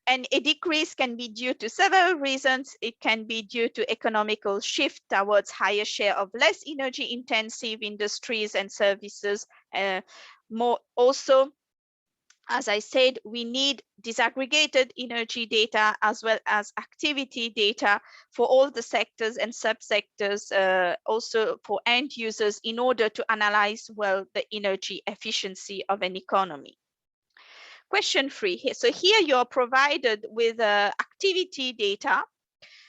and a decrease can be due to several reasons. It can be due to economical shift towards higher share of less energy intensive industries and services. More also, as I said, we need disaggregated energy data as well as activity data for all the sectors and subsectors, also for end users, in order to analyze well the energy efficiency of an economy. Question 3 here. So here you're provided with activity data.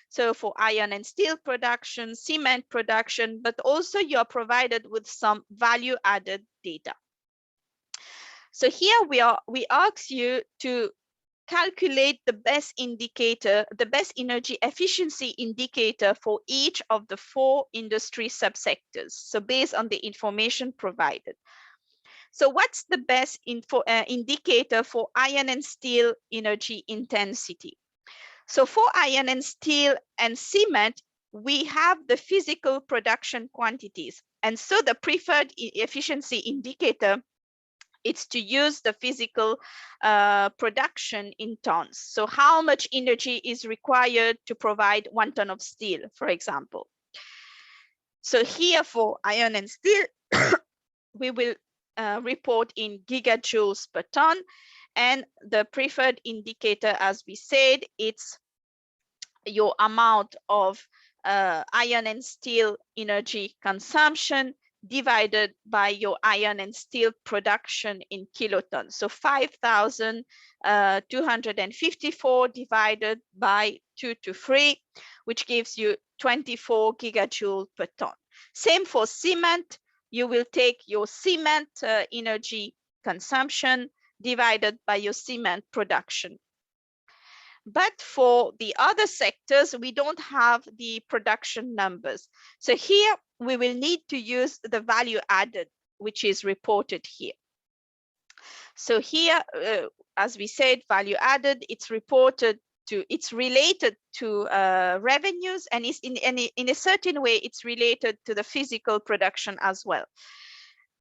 So for iron and steel production, cement production, but also you're provided with some value added data. So here we ask you to calculate the best indicator, the best energy efficiency indicator for each of the 4 industry subsectors. So based on the information provided. So what's the best indicator for iron and steel energy intensity? So for iron and steel and cement, we have the physical production quantities. And so the preferred efficiency indicator, it's to use the physical production in tons. So how much energy is required to provide 1 ton of steel, for example. So here for iron and steel, we will report in gigajoules per ton. And the preferred indicator, as we said, it's your amount of iron and steel energy consumption divided by your iron and steel production in kilotons. So 5,254 divided by 2 to 3, which gives you 24 gigajoule per ton. Same for cement. You will take your cement energy consumption divided by your cement production. But for the other sectors, we don't have the production numbers. So here we will need to use the value added, which is reported here. So here, as we said, value added, it's reported to, it's related to revenues, and is in a certain way, it's related to the physical production as well.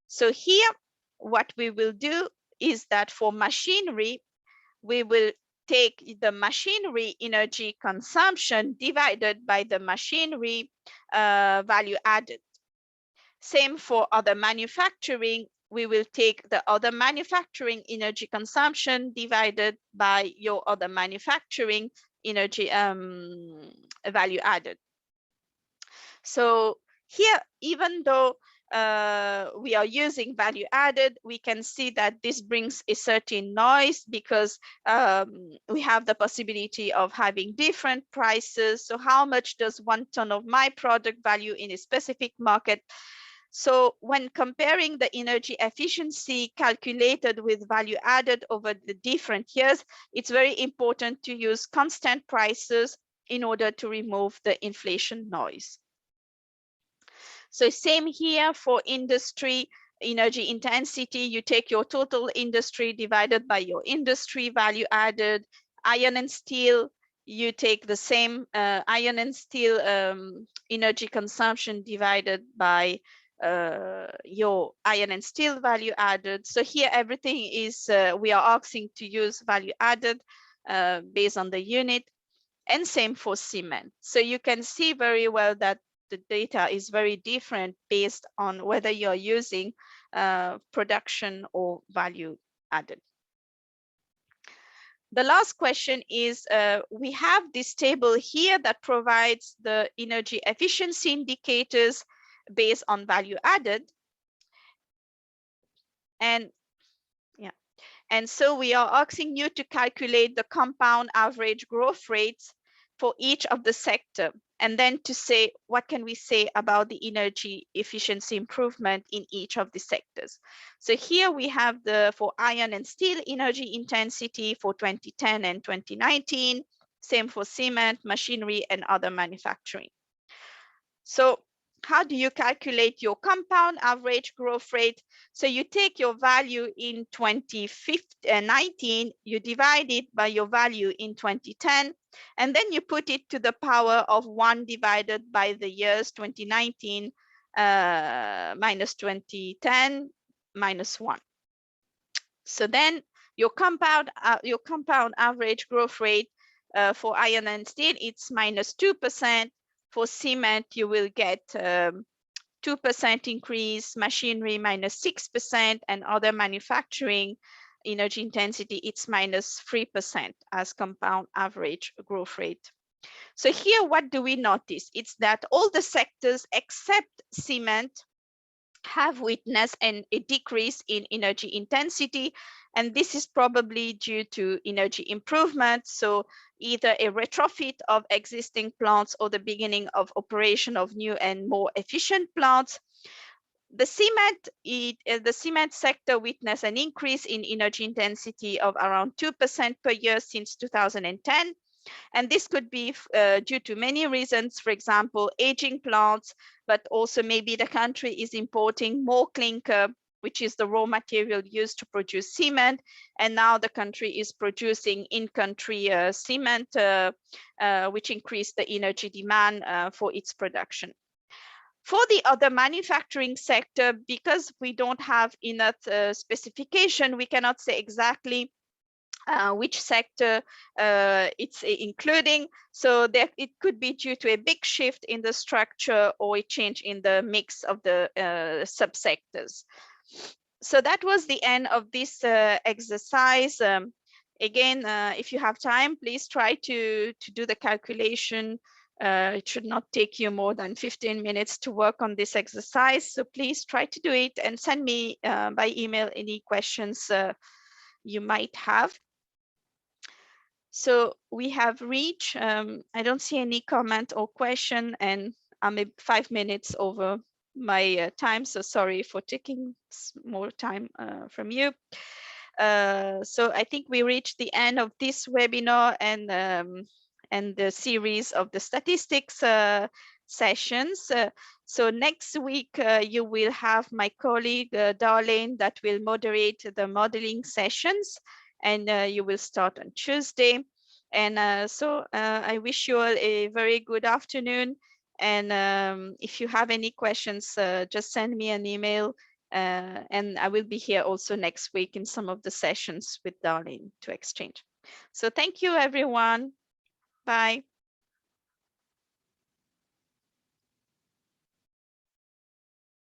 So here, what we will do is that for machinery, we will take the machinery energy consumption divided by the machinery value added. Same for other manufacturing, we will take the other manufacturing energy consumption divided by your other manufacturing energy value added. So here, even though we are using value added, we can see that this brings a certain noise because we have the possibility of having different prices. So how much does 1 ton of my product value in a specific market? So when comparing the energy efficiency calculated with value added over the different years, it's very important to use constant prices in order to remove the inflation noise. So same here for industry energy intensity, you take your total industry divided by your industry value added. Iron and steel, you take the same iron and steel energy consumption divided by your iron and steel value added. So here everything is, we are asking to use value added based on the unit, and same for cement. So you can see very well that the data is very different based on whether you're using production or value added. The last question is, we have this table here that provides the energy efficiency indicators based on value added. And yeah, and so we are asking you to calculate the compound average growth rates for each of the sector, and then to say, what can we say about the energy efficiency improvement in each of the sectors? So here we have the, for iron and steel energy intensity for 2010 and 2019, same for cement, machinery, and other manufacturing. So how do you calculate your compound average growth rate? So you take your value in 2019, you divide it by your value in 2010, and then you put it to the power of 1 divided by the years 2019 minus 2010 minus 1. So then your compound average growth rate for iron and steel, it's minus 2%. For cement, you will get 2% increase, machinery minus 6%, and other manufacturing energy intensity, it's minus 3% as compound average growth rate. So here, what do we notice? It's that all the sectors except cement have witnessed a decrease in energy intensity, and this is probably due to energy improvement. So either a retrofit of existing plants or the beginning of operation of new and more efficient plants. The cement sector witnessed an increase in energy intensity of around 2% per year since 2010. And this could be due to many reasons, for example, aging plants, but also maybe the country is importing more clinker, which is the raw material used to produce cement. And now the country is producing in-country cement, which increased the energy demand for its production. For the other manufacturing sector, because we don't have enough specification, we cannot say exactly which sector it's including. So it could be due to a big shift in the structure or a change in the mix of the subsectors. So that was the end of this exercise. Again, if you have time, please try to do the calculation. It should not take you more than 15 minutes to work on this exercise. So please try to do it and send me by email any questions you might have. So we have reached, I don't see any comment or question, and I'm 5 minutes over my time, so sorry for taking more time from you. So I think we reached the end of this webinar and the series of the statistics sessions. So next week, you will have my colleague, Darlene, that will moderate the modeling sessions, and you will start on Tuesday. And so I wish you all a very good afternoon. And if you have any questions, just send me an email. And I will be here also next week in some of the sessions with Darlene to exchange. So thank you, everyone. Bye.